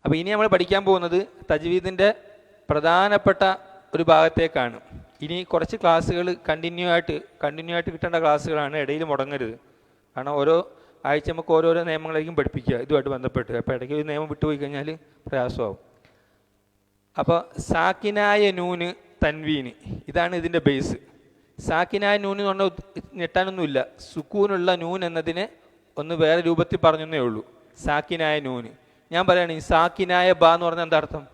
അപ്പോൾ ഇനി നമ്മൾ പഠിക്കാൻ പോകുന്നത് തജ്വീദിൻ്റെ പ്രധാനപ്പെട്ട ഒരു ഭാഗത്തേക്കാണ്. ഇനി കുറച്ച് ക്ലാസ്സുകൾ കണ്ടിന്യൂ ആയിട്ട് കിട്ടേണ്ട ക്ലാസ്സുകളാണ്, ഇടയിൽ മുടങ്ങരുത്. കാരണം ഓരോ ആഴ്ച നമുക്ക് ഓരോരോ നിയമങ്ങളായിരിക്കും പഠിപ്പിക്കുക ഇതുമായിട്ട് ബന്ധപ്പെട്ട്. അപ്പോൾ ഇടയ്ക്ക് ഒരു നിയമം വിട്ടുപോയി കഴിഞ്ഞാൽ പ്രയാസമാവും. അപ്പോൾ സാക്കിനായ നൂന് തൻവീന്, ഇതാണ് ഇതിൻ്റെ ബേസ്. സാക്കിനായ നൂന് എന്ന് പറഞ്ഞാൽ ഞെട്ടാനൊന്നുമില്ല. സുക്കൂനുള്ള നൂൻ എന്നതിനെ ഒന്ന് വേറെ രൂപത്തിൽ പറഞ്ഞേ ഉള്ളൂ. സാക്കിനായ നൂന് ഞാൻ പറയുകയാണ്, ഈ സാക്കിനായ ബ എന്ന് പറഞ്ഞാൽ എന്താ അർത്ഥം?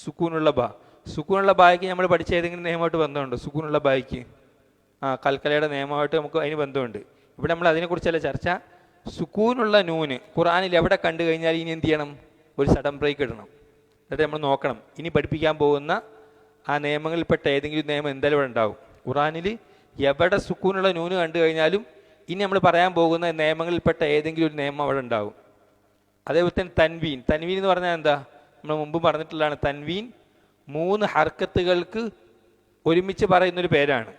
സുക്കൂനുള്ള ബ. സുക്കൂനുള്ള ബായ്ക്ക് നമ്മൾ പഠിച്ച ഏതെങ്കിലും നിയമമായിട്ട് ബന്ധമുണ്ട്? സുക്കൂനുള്ള ബായ്ക്ക് കൽക്കലയുടെ നിയമമായിട്ട് നമുക്ക് അതിന് ബന്ധമുണ്ട്. ഇവിടെ നമ്മൾ അതിനെക്കുറിച്ചല്ല ചർച്ച. സുക്കൂനുള്ള നൂന് ഖുർആനിൽ എവിടെ കണ്ടു കഴിഞ്ഞാൽ ഇനി എന്ത് ചെയ്യണം? ഒരു സഡൻ ബ്രേക്ക് ഇടണം. എന്നിട്ട് നമ്മൾ നോക്കണം ഇനി പഠിപ്പിക്കാൻ പോകുന്ന ആ നിയമങ്ങളിൽപ്പെട്ട ഏതെങ്കിലും നിയമം എന്തായാലും ഇവിടെ ഉണ്ടാവും. ഖുർആനിൽ എവിടെ സുക്കൂനുള്ള നൂന് കണ്ടു കഴിഞ്ഞാലും ഇനി നമ്മൾ പറയാൻ പോകുന്ന നിയമങ്ങളിൽപ്പെട്ട ഏതെങ്കിലും ഒരു നിയമം അവിടെ ഉണ്ടാവും. അതേപോലെ തന്നെ തൻവീൻ എന്ന് പറഞ്ഞാൽ എന്താ? നമ്മൾ മുമ്പ് പറഞ്ഞിട്ടുള്ളതാണ്. തൻവീൻ 3 ഹർക്കത്തുകൾക്ക് ഒരുമിച്ച് പറയുന്നൊരു പേരാണ്.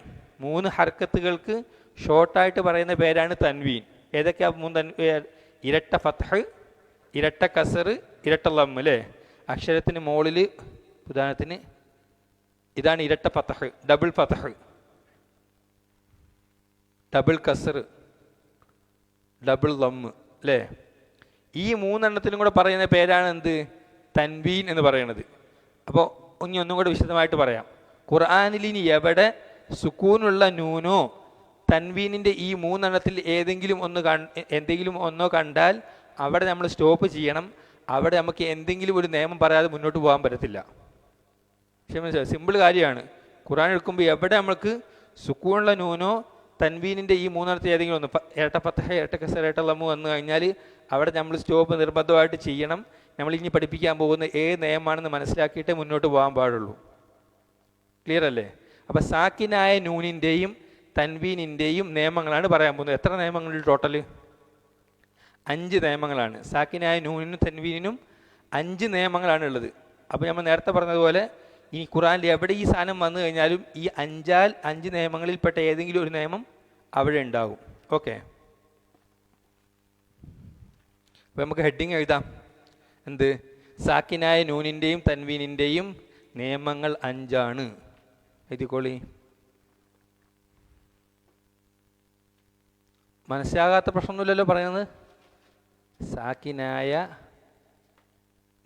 3 ഹർക്കത്തുകൾക്ക് ഷോർട്ടായിട്ട് പറയുന്ന പേരാണ് തൻവീൻ. ഏതൊക്കെയാ 3? ഇരട്ട ഫത്ഹ്, ഇരട്ട കസർ, ഇരട്ട ലം അല്ലേ? അക്ഷരത്തിന് മുകളിൽ ഉദാഹരണത്തിന് ഇതാണ് ഇരട്ട ഫത്ഹ്, ഡബിൾ ഫത്ഹ്, ഡബിൾ കസർ, ഡബിൾ ലം അല്ലേ? ഈ 3 എണ്ണത്തിനും കൂടെ പറയുന്ന പേരാണ് എന്ത്? തൻവീൻ എന്ന് പറയുന്നത്. അപ്പോൾ ഇനി ഒന്നും കൂടെ വിശദമായിട്ട് പറയാം. ഖുർആനിൽ ഇനി എവിടെ സുക്കൂനുള്ള നൂനോ തൻവീനിൻ്റെ ഈ 3 എണ്ണത്തിൽ എന്തെങ്കിലും ഒന്നോ കണ്ടാൽ അവിടെ നമ്മൾ സ്റ്റോപ്പ് ചെയ്യണം. അവിടെ നമുക്ക് എന്തെങ്കിലും ഒരു നിയമം പറയാതെ മുന്നോട്ട് പോകാൻ പറ്റത്തില്ല. സിമ്പിൾ കാര്യമാണ്. ഖുർആൻ എടുക്കുമ്പോൾ എവിടെ നമുക്ക് സുക്കൂനുള്ള നൂനോ തൻവീനിൻ്റെ ഈ 3 എണ്ണത്തിൽ ഏതെങ്കിലും ഒന്ന്, ഇരട്ട ഫത്ഹ, ഇരട്ട കസർ, ഇരട്ട ലം വന്നു കഴിഞ്ഞാൽ അവിടെ നമ്മൾ സ്റ്റോപ്പ് നിർബന്ധമായിട്ട് ചെയ്യണം. നമ്മൾ ഇനി പഠിപ്പിക്കാൻ പോകുന്ന ഏത് നിയമമാണെന്ന് മനസ്സിലാക്കിയിട്ടേ മുന്നോട്ട് പോകാൻ പാടുള്ളൂ. ക്ലിയർ അല്ലേ? അപ്പം സാക്കിനായ നൂനിൻ്റെയും തൻവീനിൻ്റെയും നിയമങ്ങളാണ് പറയാൻ പോകുന്നത്. എത്ര നിയമങ്ങളുണ്ട് ടോട്ടൽ? 5 നിയമങ്ങളാണ്. സാക്കിനായ നൂനിനും തൻവീനിനും 5 നിയമങ്ങളാണ് ഉള്ളത്. അപ്പോൾ നമ്മൾ നേരത്തെ പറഞ്ഞതുപോലെ ഈ ഖുർആനിൽ എവിടെ ഈ സാധനം വന്നു കഴിഞ്ഞാലും ഈ 5 നിയമങ്ങളിൽപ്പെട്ട ഏതെങ്കിലും ഒരു നിയമം അവിടെ ഉണ്ടാകും. ഓക്കെ, അപ്പോൾ നമുക്ക് ഹെഡിങ് എഴുതാം. എന്ത്? സാക്കിനായ നൂനിൻ്റെയും തൻവീനിൻ്റെയും നിയമങ്ങൾ 5 എഴുതിക്കോളി. മനസ്സിലാകാത്ത പ്രശ്നമൊന്നുമില്ലല്ലോ പറയുന്നത്? സാക്കിനായ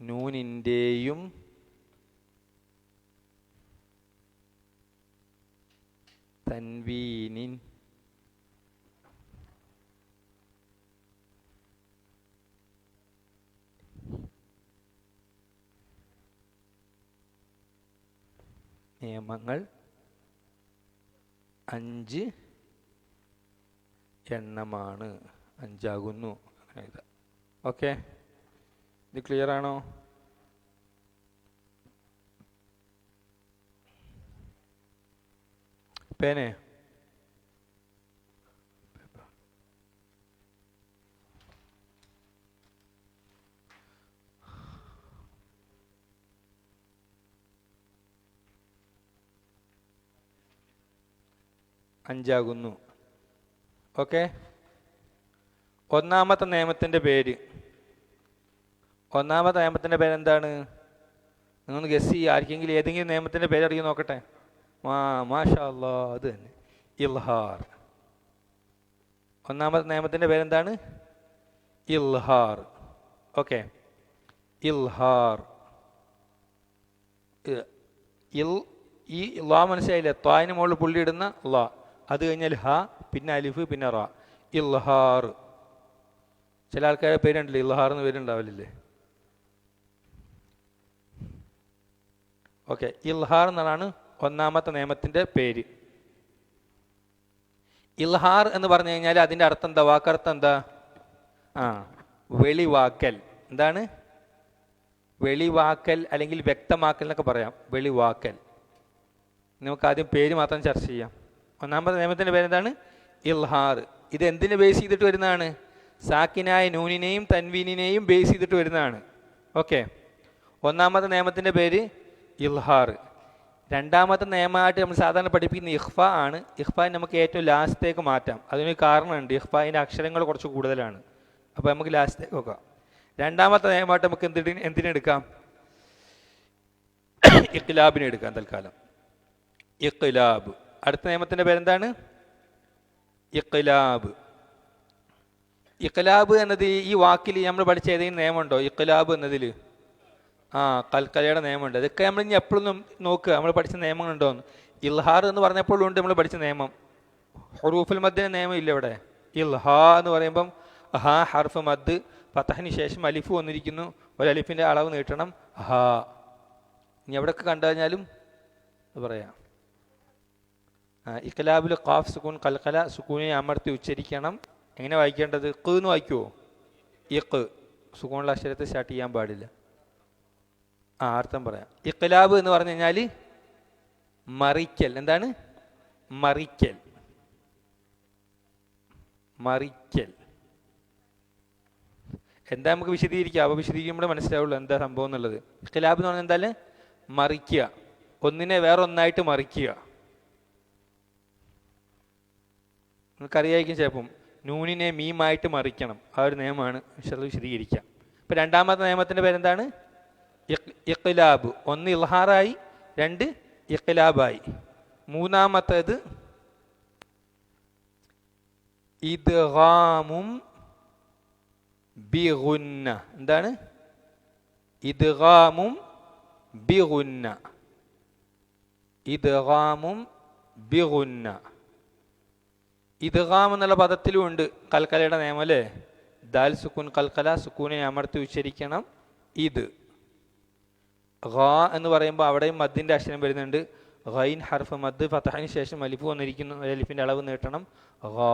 നൂനിൻ്റെയും തൻവീനിൻ നിയമങ്ങൾ 5 എണ്ണമാണ്. 5 ആകുന്നു. അങ്ങനെ എഴുതാം. ഓക്കെ, ഇത് ക്ലിയർ ആണോ? പേനെ അഞ്ചാകുന്നു. ഓക്കെ, ഒന്നാമത്തെ നിയമത്തിൻ്റെ പേര് പേരെന്താണ്? നിങ്ങൾ ഗസ് ചെയ്യുക. ആർക്കെങ്കിലും ഏതെങ്കിലും നിയമത്തിൻ്റെ പേരറിയാൻ നോക്കട്ടെ. മാഷാ അല്ലാ, അത് തന്നെ, ഇൽഹാർ. ഒന്നാമത്തെ നിയമത്തിൻ്റെ പേരെന്താണ്? ഇൽഹാർ. ഓക്കെ, ഇൽഹാർ. ഈ ലാ മനസ്സിലായില്ലേ? ത്വായിന് മുകളിൽ പുള്ളിയിടുന്ന ലാ, അത് കഴിഞ്ഞാൽ ഹ, പിന്നെ അലിഫ്, പിന്നെ റ. ഇൽഹാർ. ചില ആൾക്കാരുടെ പേരുണ്ടല്ലോ ഇൽഹാർ എന്ന് പേരുണ്ടാവില്ലേ? ഓക്കെ, ഇൽഹാർ എന്നാണ് ഒന്നാമത്തെ നിയമത്തിൻ്റെ പേര്. ഇൽഹാർ എന്ന് പറഞ്ഞു കഴിഞ്ഞാൽ അതിൻ്റെ അർത്ഥം എന്താ? വാക്കർത്ഥം എന്താ? വെളിവാക്കൽ. എന്താണ്? വെളിവാക്കൽ അല്ലെങ്കിൽ വ്യക്തമാക്കൽ എന്നൊക്കെ പറയാം. വെളിവാക്കൽ. നമുക്ക് ആദ്യം പേര് മാത്രം ചർച്ച ചെയ്യാം. ഒന്നാമത്തെ നിയമത്തിൻ്റെ പേരെന്താണ്? ഇൽഹാർ. ഇത് എന്തിനെ ബേസ് ചെയ്തിട്ട് വരുന്നതാണ്? സാക്കിനായ നൂനിനെയും തൻവീനിനെയും ബേസ് ചെയ്തിട്ട് വരുന്നതാണ്. ഓക്കെ, ഒന്നാമത്തെ നിയമത്തിൻ്റെ പേര് ഇൽഹാർ. രണ്ടാമത്തെ നിയമമായിട്ട് നമ്മൾ സാധാരണ പഠിപ്പിക്കുന്ന ഇഖ്ഫ ആണ്. ഇഖ്ഫ നമുക്ക് ഏറ്റവും ലാസ്റ്റേക്ക് മാറ്റാം. അതിനൊരു കാരണമുണ്ട്. ഇഖ്ഫായിൻ്റെ അക്ഷരങ്ങൾ കുറച്ച് കൂടുതലാണ്. അപ്പോൾ നമുക്ക് ലാസ്റ്റേക്ക് നോക്കാം. രണ്ടാമത്തെ നിയമമായിട്ട് നമുക്ക് എന്തിനെടുക്കാം? ഇഖ്ലാബിനെ എടുക്കാം തൽക്കാലം. ഇഖ്ലാബ്. അടുത്ത നിയമത്തിന്റെ പേരെന്താണ്? ഇഖ്ലാബ്. ഇഖ്ലാബ് എന്നത് ഈ വാക്കിൽ നമ്മൾ പഠിച്ച ഏതെങ്കിലും നിയമമുണ്ടോ? ഇഖ്ലാബ് എന്നതിൽ കൽക്കലയുടെ നിയമമുണ്ട്. അതൊക്കെ നമ്മൾ ഇനി എപ്പോഴും നോക്കുക നമ്മൾ പഠിച്ച നിയമങ്ങളുണ്ടോന്ന്. ഇൽഹാർ എന്ന് പറഞ്ഞപ്പോഴും ഉണ്ട് നമ്മൾ പഠിച്ച നിയമം. ഹുറൂഫുൽ മദ്ദിന് നിയമം ഇല്ല ഇവിടെ. ഇൽഹാ എന്ന് പറയുമ്പം ഹാ ഹർഫ് മദ്, ഫതഹിന് ശേഷം അലിഫ് വന്നിരിക്കുന്നു, ഒരു അലിഫിന്റെ അളവ് നീട്ടണം, ഹാ. ഇനി എവിടെയൊക്കെ കണ്ടു കഴിഞ്ഞാലും അത് പറയാം. ഇഖ്ലാബിൽ ഖാഫ് സുക്കൂൻ കൽക്കല സുക്കൂനെ അമർത്തി ഉച്ചരിക്കണം. എങ്ങനെ വായിക്കേണ്ടത്? ഖ് എന്ന് വായിക്കുമോ? ഇഖ്. സുക്കൂണുള്ള അക്ഷരത്തെ സ്റ്റാർട്ട് ചെയ്യാൻ പാടില്ല. അർത്ഥം പറയാം. ഇഖ്ലാബ് എന്ന് പറഞ്ഞു കഴിഞ്ഞാൽ മറിക്കൽ. എന്താണ്? മറിക്കൽ. മറിക്കൽ എന്താ നമുക്ക് വിശദീകരിക്കാം. അപ്പോൾ വിശദീകരിക്കുമ്പോൾ മനസ്സിലാവുള്ളൂ എന്താ സംഭവം എന്നുള്ളത്. ഇഖ്ലാബ് എന്ന് പറഞ്ഞാൽ എന്തായാലും മറിക്കുക, ഒന്നിനെ വേറെ ഒന്നായിട്ട് മറിക്കുക. നിങ്ങൾക്കറിയായിരിക്കും ചിലപ്പം നൂനിനെ മീമായിട്ട് മറിക്കണം. ആ ഒരു നിയമമാണ് വിശദീകരിക്കാം. ഇപ്പം രണ്ടാമത്തെ നിയമത്തിൻ്റെ പേരെന്താണ്? ഇഖ്ലാബ്. ഒന്ന് ഇൽഹാറായി, രണ്ട് ഇഖ്ലാബായി. മൂന്നാമത്തേത് ഇദ്ഗാമും ബിഗുന്ന. എന്താണ്? ഇദ്ഗാമും ബിഗുന്ന. ഇദ്ഗാമും ബിഗുന്ന. ഇദ്ഗാം എന്നുള്ള പദത്തിലും ഉണ്ട് കൽക്കലയുടെ നിയമം അല്ലേ? ദാൽ സുക്കൂൻ കൽക്കല, സുക്കൂനെ അമർത്തി ഉച്ചരിക്കണം. ഇത് ഖാ എന്ന് പറയുമ്പോൾ അവിടെയും മദ്ദിന്റെ അക്ഷരം വരുന്നുണ്ട്. ഖൈൻ ഹർഫ് മദ്, ഫതഹിന് ശേഷം അലിഫ് വന്നിരിക്കുന്നു, അലിഫിന്റെ അളവ് നീട്ടണം, ഖാ.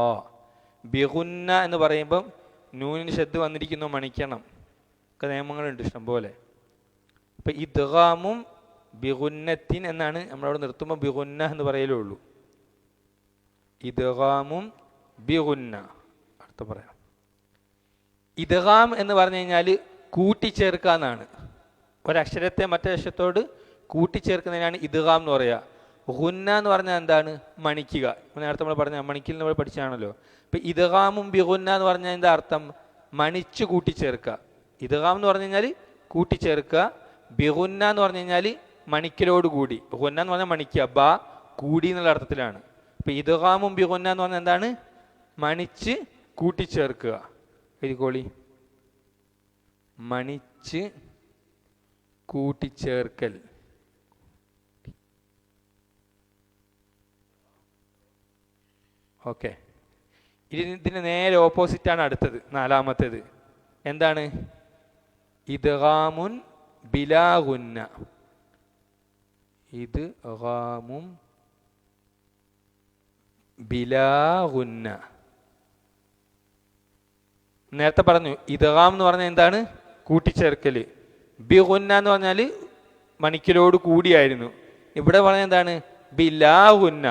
ബിഗുന്ന എന്ന് പറയുമ്പം നൂനിന് ഷദ് വന്നിരിക്കുന്നു, മണിക്കണം. ഒക്കെ നിയമങ്ങളുണ്ട് ഇഷ്ടം പോലെ. അപ്പം ഇദ്ഗാമും ബിഗുന്നത്തിൻ എന്നാണ് നമ്മളവിടെ നിർത്തുമ്പോൾ ബിഗുന്ന എന്ന് പറയലേ ഉള്ളൂ. ഇദ്ഗാമും ബിഗുന്ന. അടുത്ത പറയാം. ഇദ്ഗാം എന്ന് പറഞ്ഞു കഴിഞ്ഞാൽ കൂട്ടിച്ചേർക്കുക എന്നാണ്. ഒരക്ഷരത്തെ മറ്റേ അക്ഷരത്തോട് കൂട്ടിച്ചേർക്കുന്നതിനാണ് ഇദ്ഗാം എന്ന് പറയുക. ഗുന്ന എന്ന് പറഞ്ഞാൽ എന്താണ്? മണിക്കുക. നേരത്തെ നമ്മൾ പറഞ്ഞ മണിക്കൽ നമ്മൾ പഠിച്ചാണല്ലോ. ഇപ്പം ഇദ്ഗാമും ബിഗുന്ന എന്ന് പറഞ്ഞാൽ എന്താ അർത്ഥം? മണിച്ച് കൂട്ടിച്ചേർക്കുക. ഇദ്ഗാം എന്ന് പറഞ്ഞു കഴിഞ്ഞാൽ കൂട്ടിച്ചേർക്കുക. ബിഗുന്ന എന്ന് പറഞ്ഞു കഴിഞ്ഞാൽ മണിക്കലോട് കൂടി. ഗുന്ന എന്ന് പറഞ്ഞാൽ മണിക്കുക, ബ കൂടി എന്നുള്ള അർത്ഥത്തിലാണ്. ഇപ്പം ഇദ്ഗാമും ബിഗുന്ന എന്ന് പറഞ്ഞാൽ എന്താണ്? മണിച്ച് കൂട്ടിച്ചേർക്കുക. എഴുതിക്കോളി. മണിച്ച് കൂട്ടിച്ചേർക്കൽ. ഓക്കെ. ഇതിന് നേരെ ഓപ്പോസിറ്റാണ് അടുത്തത്, നാലാമത്തേത്. എന്താണ്? ഇദ്ഗാമുൻ ബിലാ ഗുന്ന. ഇദ്ഗാമും ബിലാ ഗുന്ന. നേരത്തെ പറഞ്ഞു ഇദ്ഗാം എന്ന് പറഞ്ഞാൽ എന്താണ്? കൂട്ടിച്ചേർക്കല്. ബിഗുന്ന എന്ന് പറഞ്ഞാൽ മണിക്കലോട് കൂടിയായിരുന്നു. ഇവിടെ പറഞ്ഞ എന്താണ്? ബിലാ ഗുന്ന,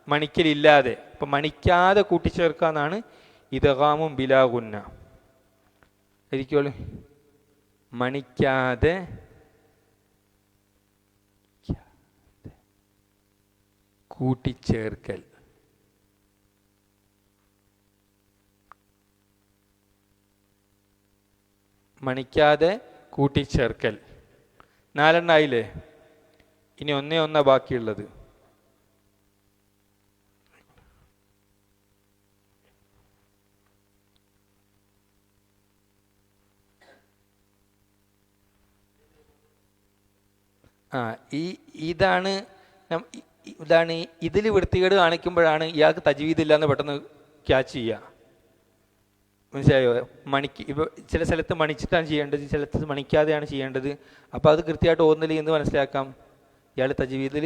മണിക്കലില്ലാതെ. അപ്പം മണിക്കാതെ കൂട്ടിച്ചേർക്കുക എന്നാണ് ഇദ്ഗാമും ബിലാ ഗുന്ന. ശരിക്കോളൂ. മണിക്കാതെ കൂട്ടിച്ചേർക്കൽ. മണിക്കാതെ കൂട്ടിച്ചേർക്കൽ. നാലെണ്ണായില്ലേ? ഇനി ഒന്നാ ബാക്കിയുള്ളത്. ഇതാണ് ഇതിൽ വൃത്തികേട് കാണിക്കുമ്പോഴാണ് ഇയാൾക്ക് തജ്വീദില്ല എന്ന് പെട്ടെന്ന് ക്യാച്ച് ചെയ്യുക. മനസ്സിലായോ? ഇപ്പോൾ ചില സ്ഥലത്ത് മണിച്ചിട്ടാണ് ചെയ്യേണ്ടത്, ചില സ്ഥലത്ത് മണിക്കാതെയാണ് ചെയ്യേണ്ടത്. അപ്പോൾ അത് കൃത്യമായിട്ട് ഓർന്നില്ല എന്ന് മനസ്സിലാക്കാം. ഇയാൾ തജ്വീദിൽ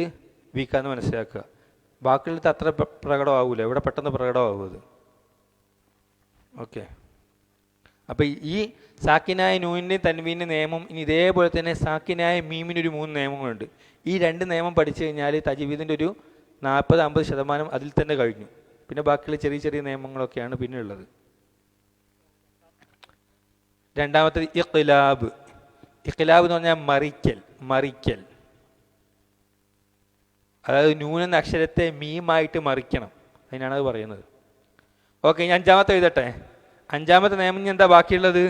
വീക്കാന്ന് മനസ്സിലാക്കുക. ബാക്കിയുള്ളത് അത്ര പ്രകടമാവൂല, ഇവിടെ പെട്ടെന്ന് പ്രകടമാവും അത്. ഓക്കെ. അപ്പം ഈ സാക്കിനായ നൂനിൻ്റെയും തൻവീൻ്റെ നിയമം ഇനി ഇതേപോലെ തന്നെ സാക്കിനായ മീമിനൊരു 3 നിയമങ്ങളുണ്ട്. ഈ 2 നിയമം പഠിച്ചു കഴിഞ്ഞാൽ തജ്വീദിൻ്റെ ഒരു 40-50% അതിൽ തന്നെ കഴിഞ്ഞു. പിന്നെ ബാക്കിയുള്ള ചെറിയ ചെറിയ നിയമങ്ങളൊക്കെയാണ് പിന്നെ ഉള്ളത്. രണ്ടാമത്തേത് ഇഖ്ലാബ്. ഇഖ്ലാബ് എന്ന് പറഞ്ഞാൽ മറിക്കൽ. അതായത് നൂനെന്ന അക്ഷരത്തെ മീമായിട്ട് മറിക്കണം. അതിനാണ് അത് പറയുന്നത്. ഓക്കെ. ഇനി 5-മത്തെ എഴുതട്ടെ. 5-മത്തെ നിയമം എന്താ ബാക്കിയുള്ളത്?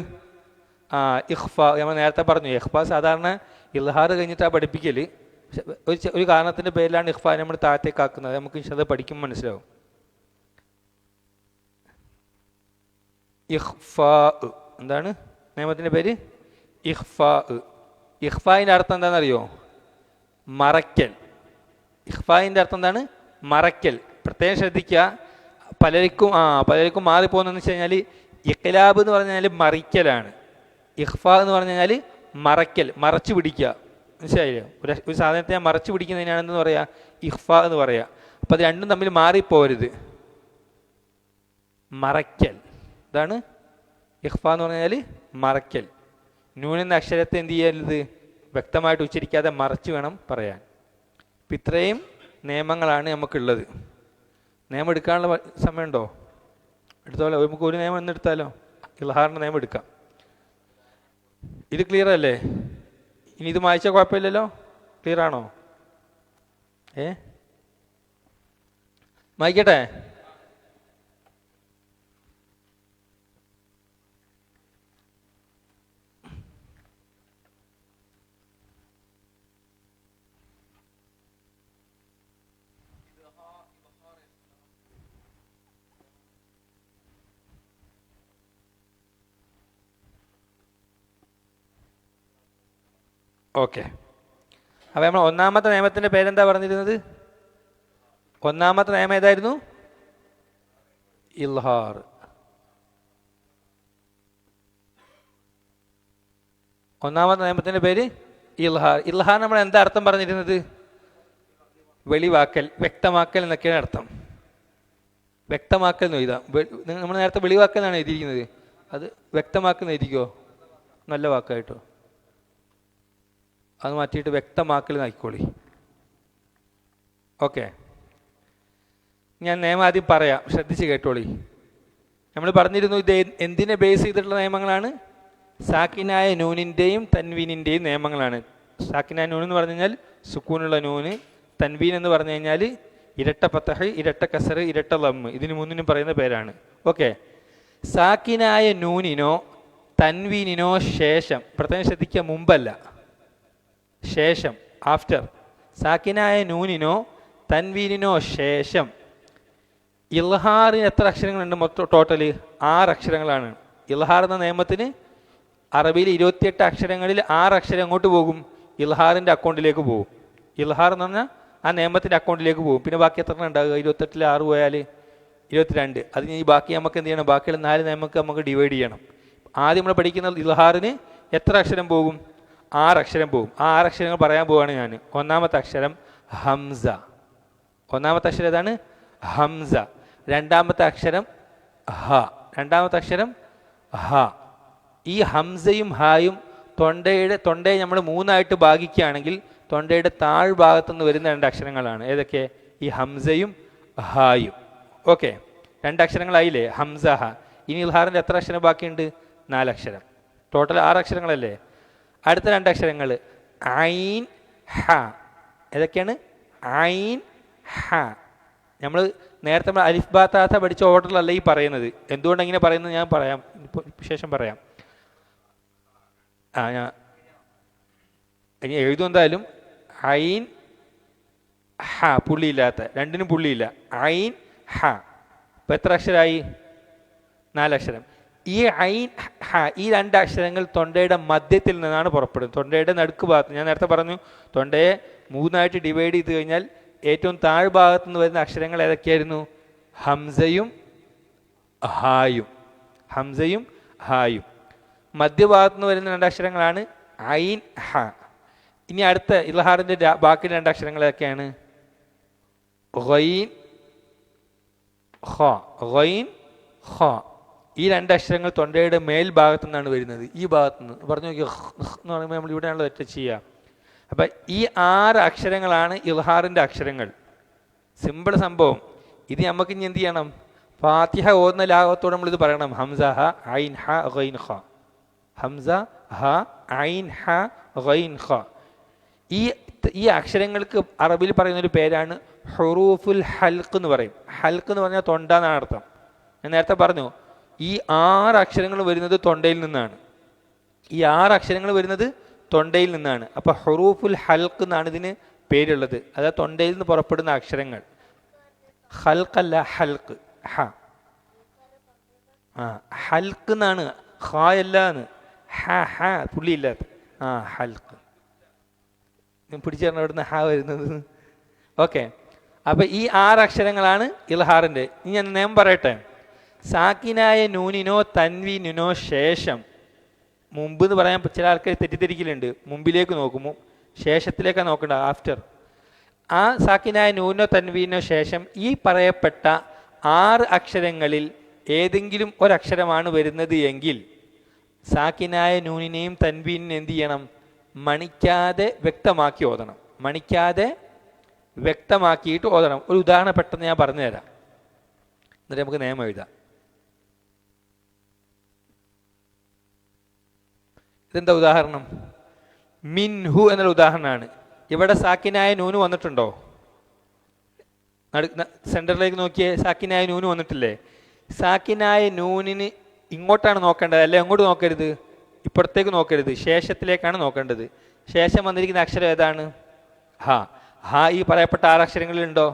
ഇഖ്ഫ നമ്മൾ നേരത്തെ പറഞ്ഞു. ഇഖ്ഫ സാധാരണ ഇൽഹാർ കഴിഞ്ഞിട്ടാണ് പഠിപ്പിക്കൽ. ഒരു കാരണത്തിൻ്റെ പേരിലാണ് ഇഖ്ഫ നമ്മൾ താഴത്തേക്കാക്കുന്നത്. നമുക്ക് അത് പഠിക്കുമ്പോൾ മനസ്സിലാവും. ഇഖ്ഫ എന്താണ് നിയമത്തിൻ്റെ പേര്? ഇഖ്ഫ. ഇഖ്ഫായിൻ്റെ അർത്ഥം എന്താണെന്നറിയോ? മറയ്ക്കൽ. ഇഖ്ഫായിൻ്റെ അർത്ഥം എന്താണ്? മറയ്ക്കൽ. പ്രത്യേകം ശ്രദ്ധിക്കുക. പലർക്കും മാറിപ്പോകുന്നതെന്ന് വെച്ച് കഴിഞ്ഞാൽ ഇഖ്ലാബ് എന്ന് പറഞ്ഞു കഴിഞ്ഞാൽ മറിക്കലാണ്. ഇഖ്ഫ എന്ന് പറഞ്ഞു കഴിഞ്ഞാൽ മറയ്ക്കൽ, മറച്ചു പിടിക്കുക. മനസ്സിലായില്ലേ? ഒരു സാധനത്തെ ഞാൻ മറച്ചു പിടിക്കുന്നതിനാണെന്ന് പറയാ ഇഖ്ഫ എന്ന് പറയാ. അപ്പം അത് രണ്ടും തമ്മിൽ മാറിപ്പോരുത്. മറയ്ക്കൽ, ഇതാണ് ഇഖ്ഫ എന്ന് പറഞ്ഞാൽ മറയ്ക്കൽ. നൂൻ എന്ന അക്ഷരത്തെ എന്ത് ചെയ്യരുത്? വ്യക്തമായിട്ട് ഉച്ചരിക്കാതെ മറച്ചു വേണം പറയാൻ. അപ്പം ഇത്രയും നിയമങ്ങളാണ് നമുക്കുള്ളത്. നിയമം എടുക്കാനുള്ള സമയമുണ്ടോ? എടുത്തോളൂ. നമുക്ക് ഒരു നിയമം എന്ന് എടുത്താലോ? ഇൽഹാറിൻ്റെ നിയമം എടുക്കാം. ഇത് ക്ലിയർ അല്ലേ? ഇനി ഇത് വായിച്ചാൽ കുഴപ്പമില്ലല്ലോ? ക്ലിയർ ആണോ? വായിക്കട്ടെ? ഓക്കെ. അപ്പോൾ നമ്മൾ ഒന്നാമത്തെ നിയമത്തിൻ്റെ പേരെന്താ പറഞ്ഞിരുന്നത്? ഒന്നാമത്തെ നിയമം ഏതായിരുന്നു? ഇൽഹാർ. ഒന്നാമത്തെ നിയമത്തിൻ്റെ പേര് ഇൽഹാർ. ഇൽഹാർ നമ്മൾ എന്താ അർത്ഥം പറഞ്ഞിരുന്നത്? വെളിവാക്കൽ, വ്യക്തമാക്കൽ എന്നൊക്കെയാണ് അർത്ഥം. വ്യക്തമാക്കൽ എന്ന് എഴുതാം. നമ്മൾ നേരത്തെ വെളിവാക്കൽ എന്നാണ് എഴുതിയിരിക്കുന്നത്. അത് വ്യക്തമാക്കുന്ന എഴുതിക്കോ, നല്ല വാക്കായിട്ടോ. അത് മാറ്റിയിട്ട് വ്യക്തമാക്കൽ നായിക്കോളി. ഓക്കെ. ഞാൻ നിയമം ആദ്യം പറയാം, ശ്രദ്ധിച്ച് കേട്ടോളി. നമ്മൾ പറഞ്ഞിരുന്നു ഇത് എന്തിനെ ബേസ് ചെയ്തിട്ടുള്ള നിയമങ്ങളാണ്? സാക്കിനായ നൂനിൻ്റെയും തൻവീനിൻ്റെയും നിയമങ്ങളാണ്. സാക്കിനായ നൂൻ എന്ന് പറഞ്ഞു കഴിഞ്ഞാൽ സുക്കൂനുള്ള നൂന്, തൻവീൻ എന്ന് പറഞ്ഞു കഴിഞ്ഞാൽ ഇരട്ട ഫതഹ്, ഇരട്ട കസർ, ഇരട്ട ലമ്മ്, ഇതിന് മൂന്നിനും പറയുന്ന പേരാണ്. ഓക്കെ. സാക്കിനായ നൂനിനോ തൻവീനിനോ ശേഷം, പ്രത്യേകം ശ്രദ്ധിക്കുക, മുമ്പല്ല, ശേഷം, ആഫ്റ്റർ. സാക്കിനായ നൂനിനോ തൻവീനിനോ ശേഷം ഇൽഹാറിന് എത്ര അക്ഷരങ്ങളുണ്ട്? മൊത്തം ടോട്ടല് 6 അക്ഷരങ്ങളാണ്. ഇൽഹാർ എന്ന നിയമത്തിന് അറബിയിൽ 28 അക്ഷരങ്ങളിൽ 6 അക്ഷരം എങ്ങോട്ട് പോകും? ഇൽഹാറിൻ്റെ അക്കൗണ്ടിലേക്ക് പോകും. ഇൽഹാർ എന്ന് പറഞ്ഞാൽ ആ നിയമത്തിൻ്റെ അക്കൗണ്ടിലേക്ക് പോകും. പിന്നെ ബാക്കി എത്ര ഉണ്ടാകുക? 28 6 പോയാൽ 22. അതിന് ഈ ബാക്കി നമുക്ക് എന്ത് ചെയ്യണം? ബാക്കിയുള്ള 4 നിയമക്ക് നമുക്ക് ഡിവൈഡ് ചെയ്യണം. ആദ്യം നമ്മൾ പഠിക്കുന്ന ഇൽഹാറിന് എത്ര അക്ഷരം പോകും? 6 അക്ഷരം പോകും. ആ 6 അക്ഷരങ്ങൾ പറയാൻ പോവുകയാണ് ഞാൻ. ഒന്നാമത്തെ അക്ഷരം ഹംസ. ഒന്നാമത്തെ അക്ഷരം ഏതാണ്? ഹംസ. രണ്ടാമത്തെ അക്ഷരം ഹ. രണ്ടാമത്തെ അക്ഷരം ഹ. ഈ ഹംസയും ഹായും തൊണ്ടയെ നമ്മൾ 3ആയിട്ട് ഭാഗിക്കുകയാണെങ്കിൽ തൊണ്ടയുടെ താഴ്ഭാഗത്തു നിന്ന് വരുന്ന 2 അക്ഷരങ്ങളാണ്. ഏതൊക്കെ? ഈ ഹംസയും ഹായും. ഓക്കെ, 2 അക്ഷരങ്ങളായില്ലേ? ഹംസ ഹ. ഇനി ഇൽഹാറിൻ്റെ എത്ര അക്ഷരം ബാക്കിയുണ്ട്? 4 അക്ഷരം. ടോട്ടൽ 6 അക്ഷരങ്ങളല്ലേ? അടുത്ത 2 അക്ഷരങ്ങൾ ഐൻ ഹ. ഏതൊക്കെയാണ്? ഐൻ ഹ. നമ്മൾ നേരത്തെ അലിഫ് ബാ താ ഥ പഠിച്ച ഓർഡറിലല്ല ഈ പറയുന്നത്. എന്തുകൊണ്ട് ഇങ്ങനെ പറയുന്നത് ഞാൻ പറയാം, ശേഷം പറയാം. ഞാൻ ഇനി എഴുതും എന്തായാലും. ഐൻ ഹ, പുള്ളിയില്ലാത്ത, രണ്ടിനും പുള്ളിയില്ല. ഐൻ ഹ. ഇപ്പം എത്ര അക്ഷരമായി? 4 അക്ഷരം. ഈ ഐൻ ഹ, ഈ 2 അക്ഷരങ്ങൾ തൊണ്ടയുടെ മധ്യത്തിൽ നിന്നാണ് പുറപ്പെടുന്നത്. തൊണ്ടയുടെ നടുക്ക് ഭാഗത്ത്, ഞാൻ നേരത്തെ പറഞ്ഞു, തൊണ്ടയെ 3ആയിട്ട് ഡിവൈഡ് ചെയ്ത് കഴിഞ്ഞാൽ ഏറ്റവും താഴ്ഭാഗത്തു നിന്ന് വരുന്ന അക്ഷരങ്ങൾ ഏതൊക്കെയായിരുന്നു? ഹംസയും ഹായും. ഹംസയും ഹായും. മധ്യഭാഗത്തു നിന്ന് വരുന്ന 2 അക്ഷരങ്ങളാണ് ഐൻ ഹ. ഇനി അടുത്ത ഇൽഹാറിൻ്റെ ബാക്കി 2 അക്ഷരങ്ങൾ ഏതൊക്കെയാണ്? ഗൈൻ ഖ. ഗൈൻ ഖ. ഈ 2 അക്ഷരങ്ങൾ തൊണ്ടയുടെ മേൽഭാഗത്തു നിന്നാണ് വരുന്നത്. ഈ ഭാഗത്തു നിന്ന് പറഞ്ഞു നോക്കി എന്ന് പറയുമ്പോൾ നമ്മൾ ഇവിടെയാണല്ലോ തെറ്റ് ചെയ്യുക. അപ്പം ഈ 6 അക്ഷരങ്ങളാണ് ഇൽഹാറിൻ്റെ അക്ഷരങ്ങൾ. സിമ്പിൾ സംഭവം. ഇത് നമുക്ക് ഇനി എന്ത് ചെയ്യണം? ഫാത്തിഹ ഓതുന്ന ലാഘവത്തോടെ നമ്മളിത് പറയണം. ഹംസ ഹ ഐൻ ഹ ഗൈൻ ഖ. ഹംസ ഹ ഐൻ ഹ ഗൈൻ ഖ. ഈ അക്ഷരങ്ങൾക്ക് അറബിയിൽ പറയുന്നൊരു പേരാണ് ഹുറൂഫുൽ ഹൽക്ക് എന്ന് പറയും. ഹൽക്ക് എന്ന് പറഞ്ഞാൽ തൊണ്ട എന്നാണ് അർത്ഥം. ഞാൻ നേരത്തെ പറഞ്ഞു, ഈ 6 അക്ഷരങ്ങൾ വരുന്നത് തൊണ്ടയിൽ നിന്നാണ്. ഈ 6 അക്ഷരങ്ങൾ വരുന്നത് തൊണ്ടയിൽ നിന്നാണ്. അപ്പോൾ ഹുറൂഫുൽ ഹൽക്ക് എന്നാണ് ഇതിന് പേരുള്ളത്. അതായത് തൊണ്ടയിൽ നിന്ന് പുറപ്പെടുന്ന അക്ഷരങ്ങൾ. ഹൽക്കല്ല, ഹൽക്ക്. ഹ ഹൽക്ക് എന്നാണ്, ഹായല്ലാന്ന്. ഹ ഹ പുള്ളിയില്ലാത്ത ഹൽക്ക്. പിടിച്ചേർന്ന അവിടുന്ന് ഹ വരുന്നത്. ഓക്കെ, അപ്പൊ ഈ 6 അക്ഷരങ്ങളാണ് ഇൽഹാറിന്റെ. ഇനി ഞാൻ നിയമം പറയട്ടെ. സാക്കിനായ നൂനിനോ തൻവീനിനോ ശേഷം, മുമ്പ് എന്ന് പറയാൻ ചില ആൾക്കാർ തെറ്റിദ്ധരിക്കലുണ്ട്, മുമ്പിലേക്ക് നോക്കുമ്പോൾ ശേഷത്തിലേക്കാണ് നോക്കേണ്ട, ആഫ്റ്റർ. ആ സാക്കിനായ നൂനിനോ തൻവീനോ ശേഷം ഈ പറയപ്പെട്ട 6 അക്ഷരങ്ങളിൽ ഏതെങ്കിലും ഒരക്ഷരമാണ് വരുന്നത് എങ്കിൽ സാക്കിനായ നൂനിനെയും തൻവീനിനെയും എന്ത് ചെയ്യണം? മണിക്കാതെ വ്യക്തമാക്കി ഓതണം. മണിക്കാതെ വ്യക്തമാക്കിയിട്ട് ഓതണം. ഒരു ഉദാഹരണം പെട്ടെന്ന് ഞാൻ പറഞ്ഞു തരാം, എന്നിട്ട് നമുക്ക് നിയമം എഴുതാം. ഇതെന്താ ഉദാഹരണം? മിൻഹു എന്നുള്ള ഉദാഹരണമാണ്. ഇവിടെ സാക്കിനായ നൂന് വന്നിട്ടുണ്ടോ? സെന്ററിലേക്ക് നോക്കിയേ, സാക്കിനായ നൂന് വന്നിട്ടില്ലേ? സാക്കിനായ നൂനിന് ഇങ്ങോട്ടാണ് നോക്കേണ്ടത്, അല്ലെ അങ്ങോട്ട് നോക്കരുത്, ഇപ്പുറത്തേക്ക് നോക്കരുത്, ശേഷത്തിലേക്കാണ് നോക്കേണ്ടത്. ശേഷം വന്നിരിക്കുന്ന അക്ഷരം ഏതാണ്? ഹ. ഹ ഈ പറയപ്പെട്ട 6 അക്ഷരങ്ങളുണ്ടോ?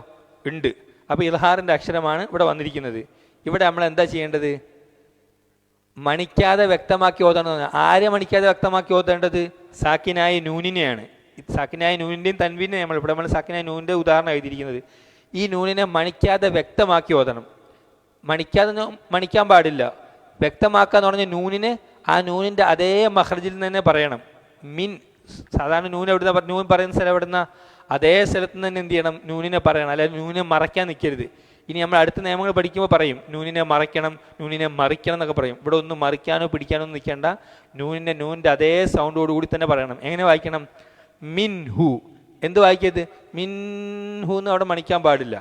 ഉണ്ട്. അപ്പോൾ ഇൽഹാറിൻ്റെ അക്ഷരമാണ് ഇവിടെ വന്നിരിക്കുന്നത്. ഇവിടെ നമ്മൾ എന്താ ചെയ്യേണ്ടത്? മണിക്കാതെ വ്യക്തമാക്കി ഓതണം. ആരെ മണിക്കാതെ വ്യക്തമാക്കി ഓതേണ്ടത്? സാക്കിനായ നൂനിനെയാണ്. സാക്കിനായ നൂനിൻ്റെയും തൻവീനെയും നമ്മൾ സാക്കിനായ നൂനിൻ്റെ ഉദാഹരണം എഴുതിയിരിക്കുന്നത്. ഈ നൂനിനെ മണിക്കാതെ വ്യക്തമാക്കി ഓതണം. മണിക്കാൻ പാടില്ല. വ്യക്തമാക്കുക എന്ന് പറഞ്ഞാൽ നൂനിനെ ആ നൂനിൻ്റെ അതേ മഹ്റജിൽ നിന്ന് തന്നെ പറയണം. മിൻ, സാധാരണ നൂൻ എവിടുന്ന, നൂൻ പറയുന്ന സ്ഥലം എവിടുന്ന, അതേ സ്ഥലത്ത് നിന്ന് തന്നെ എന്ത് ചെയ്യണം? നൂനിനെ പറയണം. അല്ലാതെ നൂനിനെ മറയ്ക്കാൻ നിൽക്കരുത്. ഇനി നമ്മൾ അടുത്ത നിയമങ്ങൾ പഠിക്കുമ്പോൾ പറയും നൂനിനെ മറയ്ക്കണം, നൂനിനെ മറിക്കണം എന്നൊക്കെ പറയും. ഇവിടെ ഒന്നും മറിക്കാനോ പിടിക്കാനോ ഒന്നും നിൽക്കേണ്ട. നൂനിൻ്റെ അതേ സൗണ്ടോടുകൂടി തന്നെ പറയണം. എങ്ങനെ വായിക്കണം? മിൻ ഹു. എന്ത് വായിക്കരുത്? മിൻ ഹു എന്ന് അവിടെ മണിക്കാൻ പാടില്ല.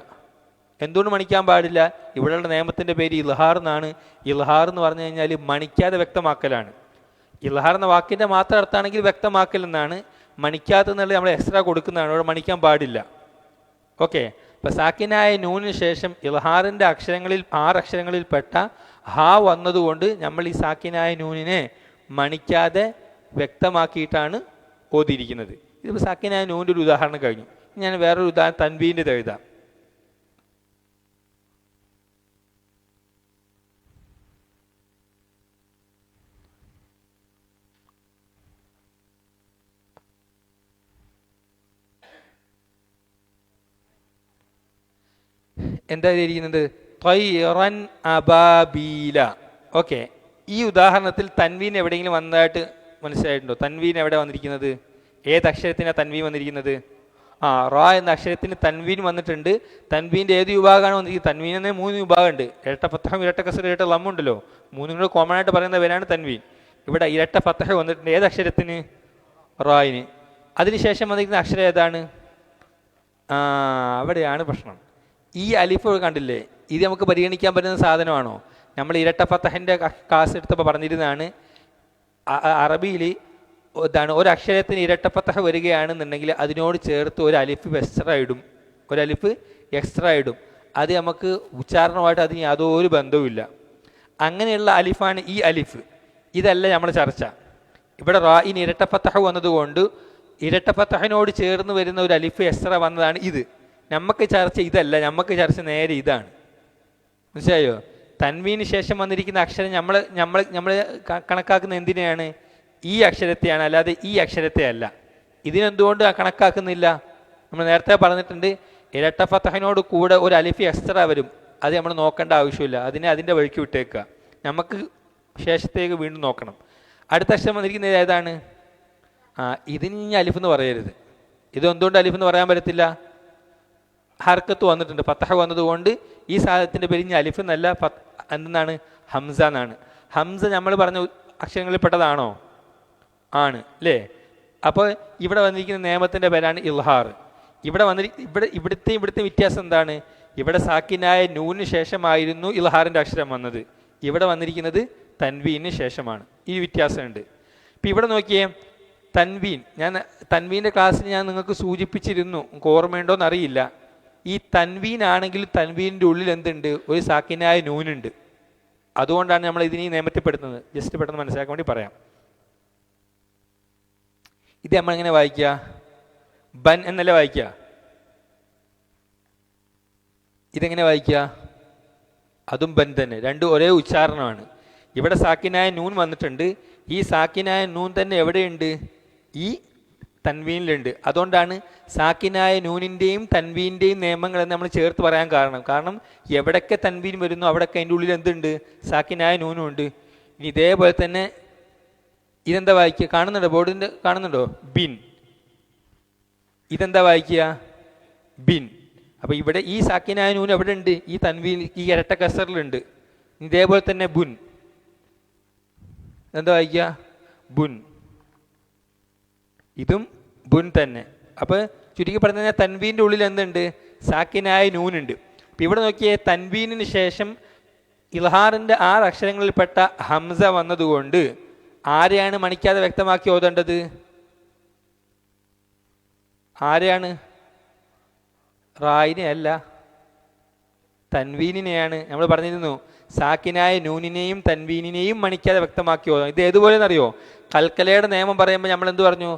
എന്തുകൊണ്ട് മണിക്കാൻ പാടില്ല? ഇവിടെയുള്ള നിയമത്തിൻ്റെ പേര് ഇൽഹാർ എന്നാണ്. ഇൽഹാർ എന്ന് പറഞ്ഞു കഴിഞ്ഞാൽ മണിക്കാതെ വ്യക്തമാക്കലാണ്. ഇൽഹാർ എന്ന വാക്കിൻ്റെ മാത്രം അർത്ഥമാണെങ്കിൽ വ്യക്തമാക്കൽ എന്നാണ്. മണിക്കാത്ത എന്നുള്ളത് നമ്മൾ എക്സ്ട്രാ കൊടുക്കുന്നതാണ്, അവിടെ മണിക്കാൻ പാടില്ല. ഓക്കെ, അപ്പം സാക്കിനായ നൂനിന് ശേഷം ഇൽഹാറിൻ്റെ അക്ഷരങ്ങളിൽ 6 അക്ഷരങ്ങളിൽ പെട്ട ഹ വന്നതുകൊണ്ട് നമ്മൾ ഈ സാക്കിനായ നൂനിനെ മണിക്കാതെ വ്യക്തമാക്കിയിട്ടാണ് ഓതിയിരിക്കുന്നത്. ഇതിപ്പോൾ സാക്കിനായ നൂനിൻ്റെ ഒരു ഉദാഹരണം കഴിഞ്ഞു. ഞാൻ വേറൊരു ഉദാഹരണം തൻവീൻ്റെ എഴുതാം. എന്താ എഴുതിയിരിക്കുന്നത്? ത്വയ്റൻ അബാബീല. ഓക്കെ, ഈ ഉദാഹരണത്തിൽ തൻവീൻ എവിടെയെങ്കിലും വന്നതായിട്ട് മനസ്സിലായിട്ടുണ്ടോ? തൻവീൻ എവിടെ വന്നിരിക്കുന്നത്? ഏത് അക്ഷരത്തിനാണ് തൻവീൻ വന്നിരിക്കുന്നത്? റാ എന്ന അക്ഷരത്തിന് തൻവീൻ വന്നിട്ടുണ്ട്. തൻവീൻ്റെ ഏത് വിഭാഗമാണ് വന്നിരിക്കുന്നത്? തൻവീൻ എന്ന 3 വിഭാഗമുണ്ട്. ഇരട്ട ഫത്തഹ, ഇരട്ട കസർ, ഇരട്ട ലം ഉണ്ടല്ലോ. 3 കൂടെ കോമൺ ആയിട്ട് പറയുന്ന പേരാണ് തൻവീൻ. ഇവിടെ ഇരട്ട ഫത്തഹ വന്നിട്ടുണ്ട്. ഏത് അക്ഷരത്തിന്? റായിന്. അതിനുശേഷം വന്നിരിക്കുന്ന അക്ഷരം ഏതാണ്? അവിടെയാണ് പ്രശ്നം. ഈ അലിഫ് കണ്ടില്ലേ? ഇത് നമുക്ക് പരിഗണിക്കാൻ പറ്റുന്ന സാധനമാണോ? നമ്മൾ ഇരട്ട ഫത്തഹിൻ്റെ ക്ലാസ് എടുത്തപ്പോൾ പറഞ്ഞിരുന്നതാണ്, അറബിയിൽ ഇതാണ് ഒരു അക്ഷരത്തിന് ഇരട്ട ഫത്തഹ വരികയാണെന്നുണ്ടെങ്കിൽ അതിനോട് ചേർത്ത് ഒരു അലിഫ് എക്സ്ട്രാ ഇടും, ഒരു അലിഫ് എക്സ്ട്രാ ഇടും. അത് നമുക്ക് ഉച്ചാരണമായിട്ട് അതിന് യാതൊരു ബന്ധവുമില്ല. അങ്ങനെയുള്ള അലിഫാണ് ഈ അലിഫ്. ഇതല്ല നമ്മൾ ചർച്ച. ഇവിടെ റായിന് ഇരട്ട ഫത്തഹ വന്നതുകൊണ്ട് ഇരട്ട ഫത്തഹിനോട് ചേർന്ന് വരുന്ന ഒരു അലിഫ് എക്സ്ട്രാ വന്നതാണ് ഇത്. നമുക്ക് ചർച്ച ഇതല്ല, നമുക്ക് ചർച്ച നേരെ ഇതാണ്. മനസ്സിലായോ? തൻവീന് ശേഷം വന്നിരിക്കുന്ന അക്ഷരം നമ്മൾ കണക്കാക്കുന്ന എന്തിനെയാണ്? ഈ അക്ഷരത്തെയാണ്, അല്ലാതെ ഈ അക്ഷരത്തെ അല്ല. ഇതിനെന്തുകൊണ്ട് കണക്കാക്കുന്നില്ല? നമ്മൾ നേരത്തെ പറഞ്ഞിട്ടുണ്ട്, ഇരട്ട ഫത്തഹിനോട് കൂടെ ഒരു അലിഫ് എക്സ്ട്രാ വരും. അത് നമ്മൾ നോക്കേണ്ട ആവശ്യമില്ല, അതിൻ്റെ വഴിക്ക് വിട്ടേക്കുക. നമുക്ക് ശേഷത്തേക്ക് വീണ്ടും നോക്കണം. അടുത്ത അക്ഷരം വന്നിരിക്കുന്നത് ഏതാണ്? ഇതിന് ഇനി അലിഫ് എന്ന് പറയരുത്. ഇതെന്തുകൊണ്ട് അലിഫ് എന്ന് പറയാൻ പറ്റത്തില്ല? ഹർക്കത്ത് വന്നിട്ടുണ്ട്, ഫത്തഹ വന്നതുകൊണ്ട് ഈ സാധനത്തിൻ്റെ പേര് ഇനി അലിഫ് എന്നല്ല, എന്താണ്? ഹംസ എന്നാണ്. ഹംസ നമ്മൾ പറഞ്ഞ അക്ഷരങ്ങളിൽ പെട്ടതാണോ? ആണ് അല്ലേ? അപ്പോൾ ഇവിടെ വന്നിരിക്കുന്ന നിയമത്തിൻ്റെ പേരാണ് ഇൽഹാർ. ഇവിടുത്തെ വ്യത്യാസം എന്താണ്? ഇവിടെ സാക്കിനായ നൂന് ശേഷമായിരുന്നു ഇൽഹാറിൻ്റെ അക്ഷരം വന്നത്. ഇവിടെ വന്നിരിക്കുന്നത് തൻവീന് ശേഷമാണ്. ഈ വ്യത്യാസമുണ്ട്. ഇപ്പം ഇവിടെ നോക്കിയേ, തൻവീൻ്റെ ക്ലാസ്സിൽ ഞാൻ നിങ്ങൾക്ക് സൂചിപ്പിച്ചിരുന്നു, ഓർമ്മയുണ്ടോയെന്ന് അറിയില്ല. ഈ തൻവീൻ ആണെങ്കിൽ തൻവീനിൻ്റെ ഉള്ളിൽ എന്തുണ്ട്? ഒരു സാക്കിനായ നൂനുണ്ട്. അതുകൊണ്ടാണ് നമ്മൾ ഇതിനെ നിയമത്തിൽപ്പെടുത്തുന്നത്. ജസ്റ്റ് പെട്ടെന്ന് മനസ്സിലാക്കാൻ വേണ്ടി പറയാം. ഇത് നമ്മളെങ്ങനെ വായിക്കുക? ബൻ എന്നല്ലേ വായിക്കുക. ഇതെങ്ങനെ വായിക്കുക? അതും ബൻ തന്നെ, രണ്ടും ഒരേ ഉച്ചാരണമാണ്. ഇവിടെ സാക്കിനായ നൂൻ വന്നിട്ടുണ്ട്. ഈ സാക്കിനായ നൂൻ തന്നെ എവിടെയുണ്ട്? ഈ തൻവീനിലുണ്ട്. അതുകൊണ്ടാണ് സാക്കിനായ നൂനിൻ്റെയും തൻവീൻ്റെയും നിയമങ്ങളെന്ന് നമ്മൾ ചേർത്ത് പറയാൻ കാരണം എവിടൊക്കെ തൻവീൻ വരുന്നു അവിടെയൊക്കെ അതിൻ്റെ ഉള്ളിൽ എന്തുണ്ട്? സാക്കിനായ നൂനും ഉണ്ട്. ഇനി ഇതേപോലെ തന്നെ ഇതെന്താ വായിക്കുക? കാണുന്നുണ്ടോ? ബോർഡിൻ്റെ കാണുന്നുണ്ടോ? ബിൻ. ഇതെന്താ വായിക്കുക? ബിൻ. അപ്പം ഇവിടെ ഈ സാക്കിനായ നൂൻ എവിടെ ഉണ്ട്? ഈ തൻവീൻ, ഈ ഇരട്ട കസറിലുണ്ട്. ഇതേപോലെ തന്നെ ബുൻ. എന്താ വായിക്കുക? ബുൻ. ഇതും ബുൻ തന്നെ. അപ്പോൾ ചുരുക്കി പറഞ്ഞു കഴിഞ്ഞാൽ തൻവീൻ്റെ ഉള്ളിൽ എന്തുണ്ട്? സാക്കിനായ നൂനുണ്ട്. അപ്പം ഇവിടെ നോക്കിയേ, തൻവീനിന് ശേഷം ഇൽഹാറിൻ്റെ 6 അക്ഷരങ്ങളിൽപ്പെട്ട ഹംസ വന്നതുകൊണ്ട് ആരെയാണ് മണിക്കാതെ വ്യക്തമാക്കി ഓതേണ്ടത്? ആരെയാണ്? റായിനെ അല്ല, തൻവീനിനെയാണ്. നമ്മൾ പറഞ്ഞിരുന്നു സാക്കിനായ നൂനിനെയും തൻവീനിനെയും മണിക്കാതെ വ്യക്തമാക്കി ഓതാം. ഇത് ഏതുപോലെയെന്നറിയോ? കൽക്കലയുടെ നിയമം പറയുമ്പോൾ നമ്മൾ എന്ത് പറഞ്ഞു?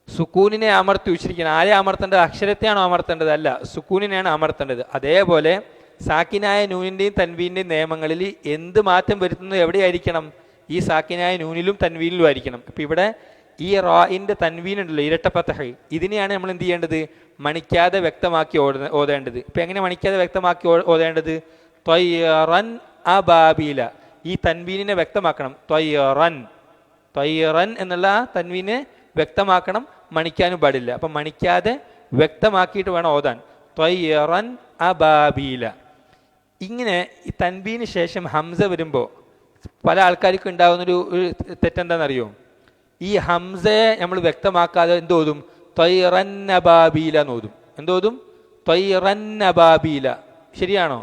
സുക്കൂനിനെ അമർത്തി ഉച്ചരിക്കണം. ആരെ അമർത്തേണ്ടത്? അക്ഷരത്തെയാണോ അമർത്തേണ്ടത്? അല്ല, സുക്കൂനിനെയാണ് അമർത്തേണ്ടത്. അതേപോലെ സാക്കിനായ നൂനിൻ്റെയും തൻവീൻ്റെയും നിയമങ്ങളിൽ എന്ത് മാറ്റം വരുത്തുന്നത് എവിടെയായിരിക്കണം? ഈ സാക്കിനായ നൂനിലും തൻവീനിലും ആയിരിക്കണം. അപ്പം ഇവിടെ ഈ റായിൻ്റെ തൻവീൻ ഉണ്ടല്ലോ, ഇരട്ട ഫതഹ്, ഇതിനെയാണ് നമ്മൾ എന്ത് ചെയ്യേണ്ടത്? മണിക്കാതെ വ്യക്തമാക്കി ഓതേണ്ടത്. ഇപ്പം എങ്ങനെ മണിക്കാതെ വ്യക്തമാക്കി ഓതേണ്ടത്? ത്വയ്റൻ അബാബീല. ഈ തൻവീനിനെ വ്യക്തമാക്കണം. ത്വയ്റൻ എന്നുള്ള തൻവീനെ വ്യക്തമാക്കണം, മണിക്കാനും പാടില്ല. അപ്പം മണിക്കാതെ വ്യക്തമാക്കിയിട്ട് വേണം ഓതാൻ. ത്വയ്റൻ അബാബീല. ഇങ്ങനെ ഈ തൻവീന് ശേഷം ഹംസ വരുമ്പോൾ പല ആൾക്കാർക്കും ഉണ്ടാകുന്നൊരു തെറ്റെന്താണെന്നറിയോ? ഈ ഹംസയെ നമ്മൾ വ്യക്തമാക്കാതെ എന്തോതും? ത്വയ്റൻ അബാബീല എന്നോതും. എന്തോതും? ത്വയ്റൻ അബാബീല. ശരിയാണോ?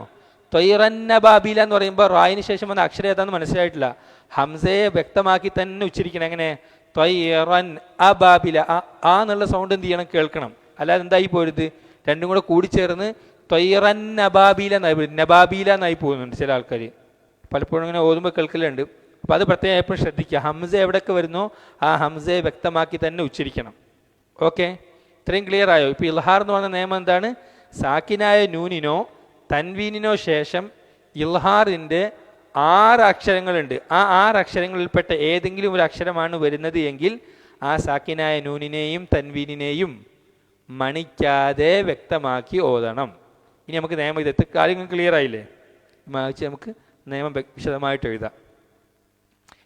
ത്വയ്റൻ അബാബീല എന്ന് പറയുമ്പോൾ റായിന് ശേഷം വന്ന അക്ഷരം ഏതാണെന്ന് മനസ്സിലായിട്ടില്ല. ഹംസയെ വ്യക്തമാക്കി തന്നെ ഉച്ചരിക്കണം. എങ്ങനെ? ത്വയ്റൻ അബാബില. ആ എന്നുള്ള സൗണ്ട് എന്ത് ചെയ്യണം? കേൾക്കണം. അല്ലാതെ എന്തായി പോരുത്? രണ്ടും കൂടെ കൂടിച്ചേർന്ന് ത്വയ്റൻ നബാബീല നബാബീല എന്നായി പോകുന്നുണ്ട് ചില ആൾക്കാർ. പലപ്പോഴും ഇങ്ങനെ ഓതുമ്പോൾ കേൾക്കലുണ്ട്. അപ്പോൾ അത് പ്രത്യേകം എപ്പോഴും ശ്രദ്ധിക്കുക. ഹംസ എവിടെയൊക്കെ വരുന്നോ ആ ഹംസയെ വ്യക്തമാക്കി തന്നെ ഉച്ചരിക്കണം. ഓക്കെ, ഇത്രയും ക്ലിയർ ആയോ? ഇപ്പോൾ ഇൽഹാർ എന്ന് പറഞ്ഞ നിയമം എന്താണ്? സാക്കിനായ നൂനിനോ തൻവീനിനോ ശേഷം ഇൽഹാറിൻ്റെ 6 അക്ഷരങ്ങളുണ്ട്. ആ 6 അക്ഷരങ്ങളിൽപ്പെട്ട ഏതെങ്കിലും ഒരു അക്ഷരമാണ് വരുന്നത് എങ്കിൽ ആ സാക്കിനായ നൂനിനെയും തൻവീനിനെയും മണിക്കാതെ വ്യക്തമാക്കി ഓതണം. ഇനി നമുക്ക് നിയമം ഇതെത്തി കാര്യങ്ങൾ ക്ലിയർ ആയില്ലേ? വായിച്ച് നമുക്ക് നിയമം വിശദമായിട്ട് എഴുതാം.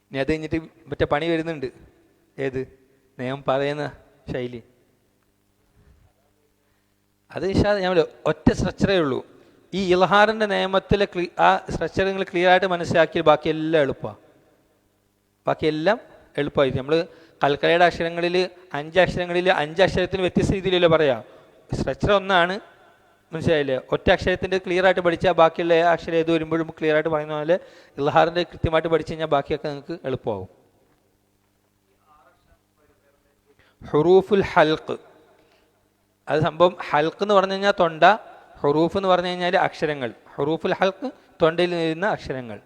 ഇനി അത് കഴിഞ്ഞിട്ട് മറ്റേ പണി വരുന്നുണ്ട്. ഏത്? നിയമം പറയുന്ന ശൈലി. അത് ഞാൻ ഒറ്റ സ്ട്രക്ചറേ ഉള്ളൂ. ഈ ഇൽഹാറിൻ്റെ നിയമത്തിലെ ആ സ്ട്രക്ചർ നിങ്ങൾ ക്ലിയർ ആയിട്ട് മനസ്സിലാക്കിയാൽ ബാക്കിയെല്ലാം എളുപ്പമാണ്. ബാക്കിയെല്ലാം എളുപ്പമായിരിക്കും. നമ്മൾ കൽക്കലയുടെ അക്ഷരങ്ങളിൽ 5 അക്ഷരങ്ങളിൽ 5 അക്ഷരത്തിന് വ്യത്യസ്ത രീതിയിലല്ലോ പറയാം. സ്ട്രക്ചർ ഒന്നാണ്, മനസ്സിലായില്ലേ? ഒറ്റ അക്ഷരത്തിൻ്റെ ക്ലിയർ ആയിട്ട് പഠിച്ചാൽ ബാക്കിയുള്ള അക്ഷരം ഏത് വരുമ്പോഴും ക്ലിയർ ആയിട്ട് പറയുന്ന പോലെ ഇൽഹാറിൻ്റെ കൃത്യമായിട്ട് പഠിച്ചു കഴിഞ്ഞാൽ ബാക്കിയൊക്കെ നിങ്ങൾക്ക് എളുപ്പമാകും. ഹുറൂഫുൽ ഹൽക്ക്, അത് സംഭവം ഹൽക്ക് എന്ന് പറഞ്ഞു കഴിഞ്ഞാൽ തൊണ്ട, ഹുറൂഫ് എന്ന് പറഞ്ഞു കഴിഞ്ഞാൽ അക്ഷരങ്ങൾ. ഹുറൂഫുൽ ഹൽക്ക് തൊണ്ടയിൽ നിന്ന അക്ഷരങ്ങൾ.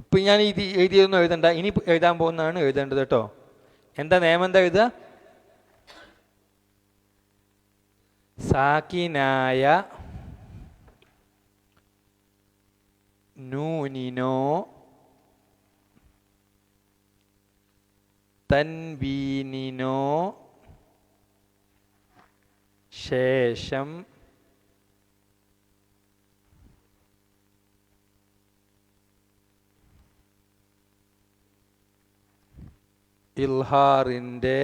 ഇപ്പം ഞാൻ ഇത് എഴുതിയൊന്നും എഴുതണ്ട, ഇനി എഴുതാൻ പോകുന്നതാണ് എഴുതേണ്ടത് കേട്ടോ. എന്താ നിയമം? എന്താ എഴുതുക? സാക്കിനായ നൂനിനോ തൻവീനിനോ ശേഷം ഇൽഹാറിൻ്റെ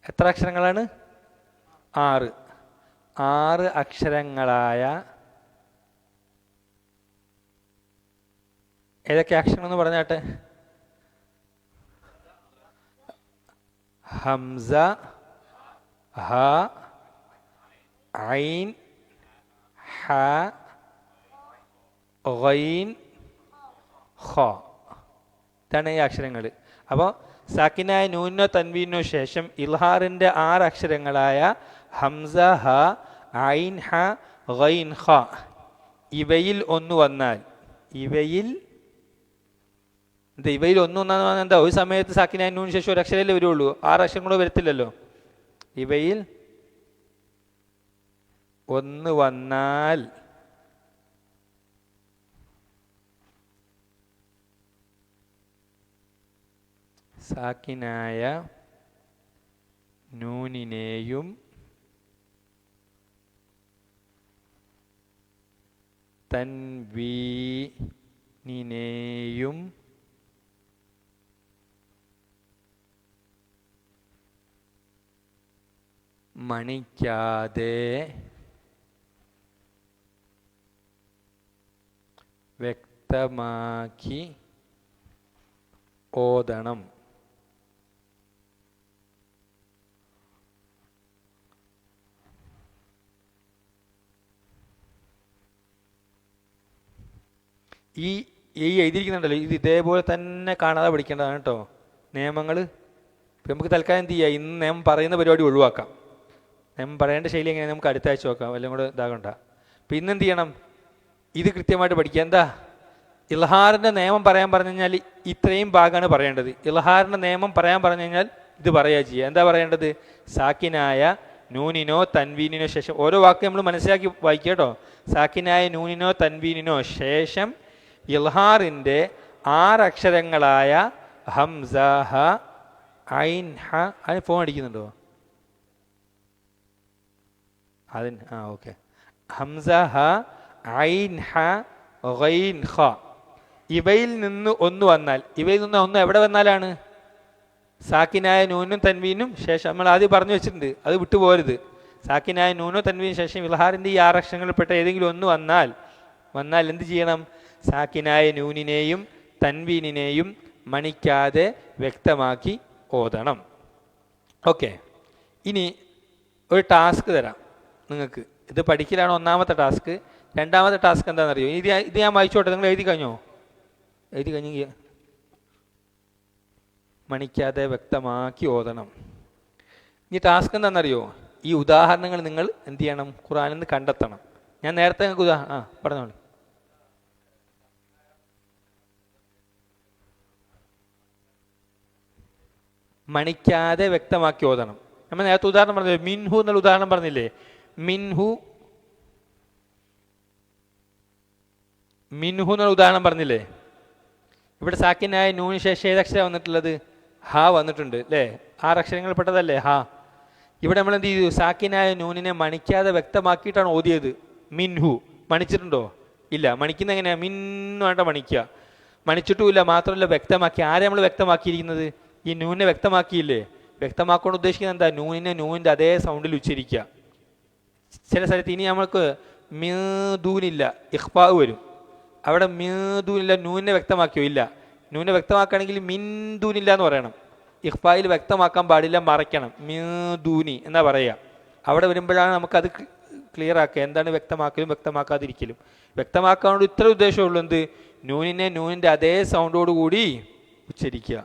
എത്ര അക്ഷരങ്ങളാണ്? 6 അക്ഷരങ്ങളായ ഏതൊക്കെ അക്ഷരങ്ങൾ എന്ന് പറഞ്ഞാട്ടെ? ഹംസ, ഹ, ഐൻ, ഹ, ഗൈൻ, ഖ. ഇതാണ് ഈ അക്ഷരങ്ങൾ. അപ്പോൾ സാക്കിനായ നൂനോ തൻവീനോ ശേഷം ഇൽഹാറിൻ്റെ 6 അക്ഷരങ്ങളായ ഹംസ, ഹ, ഐൻ, ഹ, ഗൈൻ, ഖ ഇവയിൽ ഒന്ന് വന്നാൽ ഇവയിൽ ഒന്നൊന്നാന്ന് പറഞ്ഞാൽ എന്താ, ഒരു സമയത്ത് സാക്കിനായ നൂന് ശേഷം ഒരു അക്ഷരമല്ലേ വരുള്ളൂ, 6 അക്ഷരം കൂടെ വരത്തില്ലല്ലോ. ഇവയിൽ ഒന്ന് വന്നാൽ സാക്കിനായ നൂനിനെയും തൻവീനിനെയും മണിക്കാതെ വ്യക്തമാക്കി ഓതണം. ഈ എഴുതിയിരിക്കുന്നുണ്ടല്ലോ, ഇത് ഇതേപോലെ തന്നെ കാണാതെ പഠിക്കേണ്ടതാണ് കേട്ടോ നിയമങ്ങൾ. ഇപ്പം നമുക്ക് തൽക്കാലം എന്ത് ചെയ്യാം, ഇന്ന് നിയമം പറയുന്ന പരിപാടി ഒഴിവാക്കാം. നിയമം പറയേണ്ട ശൈലി എങ്ങനെ നമുക്ക് അടുത്ത ആഴ്ച നോക്കാം, എല്ലാം കൂടെ ഇതാകണ്ട. അപ്പം ഇന്ന് എന്ത് ചെയ്യണം, ഇത് കൃത്യമായിട്ട് പഠിക്കുക. എന്താ ഇൽഹാറിൻ്റെ നിയമം പറയാൻ പറഞ്ഞു കഴിഞ്ഞാൽ ഇത്രയും ഭാഗമാണ് പറയേണ്ടത്. ഇൽഹാറിൻ്റെ നിയമം പറയാൻ പറഞ്ഞു കഴിഞ്ഞാൽ ഇത് പറയുക ചെയ്യുക. എന്താ പറയേണ്ടത്, സാക്കിനായ നൂനിനോ തൻവീനിനോ ശേഷം, ഓരോ വാക്ക് നമ്മൾ മനസ്സിലാക്കി വായിക്കുക കേട്ടോ. സാക്കിനായ നൂനിനോ തൻവീനിനോ ശേഷം ഇൽഹാറിൻ്റെ 6 അക്ഷരങ്ങളായ ഹംസ, ഹ, ഐൻ, ഹ. അതിന് ഫോൺ അടിക്കുന്നുണ്ടോ? അതിന് ഓക്കെ. ഹംസ, ഹ, ഐൻ, ഹ, ഗൈൻ, ഖ. ഇവയിൽ നിന്ന് ഒന്ന് വന്നാൽ, ഇവയിൽ നിന്ന് ഒന്ന് എവിടെ വന്നാലാണ്? സാക്കിനായ നൂനും തൻവീനും ശേഷം. നമ്മൾ ആദ്യം പറഞ്ഞു വെച്ചിട്ടുണ്ട്, അത് വിട്ടുപോരുത്. സാക്കിനായ നൂനോ തൻവീനും ശേഷം ഇൽഹാറിൻ്റെ ഈ 6 അക്ഷരങ്ങളിൽപ്പെട്ട ഏതെങ്കിലും ഒന്ന് വന്നാൽ എന്ത് ചെയ്യണം? സാക്കിനായ നൂനിനെയും തൻവീനിനെയും മണിക്കാതെ വ്യക്തമാക്കി ഓതണം. ഓക്കെ, ഇനി ഒരു ടാസ്ക് തരാം നിങ്ങൾക്ക്. ഇത് പഠിക്കലാണ് ഒന്നാമത്തെ ടാസ്ക്. രണ്ടാമത്തെ ടാസ്ക് എന്താണെന്നറിയോ? ഇത് ഞാൻ വായിച്ചോട്ടെ, നിങ്ങൾ എഴുതി കഴിഞ്ഞോ? എഴുതി കഴിഞ്ഞെങ്കിൽ മണിക്കാതെ വ്യക്തമാക്കി ഓതണം. ഇനി ടാസ്ക് എന്താണെന്നറിയോ? ഈ ഉദാഹരണങ്ങൾ നിങ്ങൾ എന്ത് ചെയ്യണം, ഖുർആനിൽ നിന്ന് കണ്ടെത്തണം. ഞാൻ നേരത്തെ നിങ്ങൾക്ക് പറഞ്ഞോളൂ. മണിക്കാതെ വ്യക്തമാക്കി ഓതണം. നമ്മൾ നേരത്തെ ഉദാഹരണം പറഞ്ഞില്ലേ, മിൻഹു എന്നുള്ള ഉദാഹരണം പറഞ്ഞില്ലേ? മിൻഹു എന്നുള്ള ഉദാഹരണം പറഞ്ഞില്ലേ? ഇവിടെ സാക്കിനായ നൂന് ശേഷം ഏതക്ഷരം വന്നിട്ടുള്ളത്? ഹ വന്നിട്ടുണ്ട് അല്ലേ? 6 അക്ഷരങ്ങൾ പെട്ടതല്ലേ ഹ. ഇവിടെ നമ്മൾ എന്ത് ചെയ്തു? സാക്കിനായ നൂനിനെ മണിക്കാതെ വ്യക്തമാക്കിയിട്ടാണ് ഓതിയത്. മിൻഹു മണിച്ചിട്ടുണ്ടോ? ഇല്ല. മണിക്കുന്ന എങ്ങനെയാ? മിന്നു വേണ്ട മണിക്കുക. മണിച്ചിട്ടുമില്ല, മാത്രമല്ല വ്യക്തമാക്കി. ആരെ നമ്മൾ വ്യക്തമാക്കിയിരിക്കുന്നത്? ഈ നൂനിനെ വ്യക്തമാക്കിയില്ലേ? വ്യക്തമാക്കൊണ്ട് ഉദ്ദേശിക്കുന്നത് എന്താ? നൂനിനെ നൂനിൻ്റെ അതേ സൗണ്ടിൽ ഉച്ചരിക്കുക. ചില സ്ഥലത്ത് ഇനി നമ്മൾക്ക് മീദൂനില്ല, ഇഖ്ഫാ വരും. അവിടെ മീദൂനില്ല, നൂനിനെ വ്യക്തമാക്കിയോ? ഇല്ല. നൂനെ വ്യക്തമാക്കുകയാണെങ്കിൽ മിൻദൂനില്ല എന്ന് പറയണം. ഇഖ്ഫായിൽ വ്യക്തമാക്കാൻ പാടില്ല, മറയ്ക്കണം. മീദൂനി എന്നാ പറയുക. അവിടെ വരുമ്പോഴാണ് നമുക്കത് ക്ലിയർ ആക്കുക, എന്താണ് വ്യക്തമാക്കലും വ്യക്തമാക്കാതിരിക്കലും. വ്യക്തമാക്കാനോട് ഇത്ര ഉദ്ദേശമുള്ളൂ, എന്ത്? നൂനിനെ നൂനിൻ്റെ അതേ സൗണ്ടോട് കൂടി ഉച്ചരിക്കുക.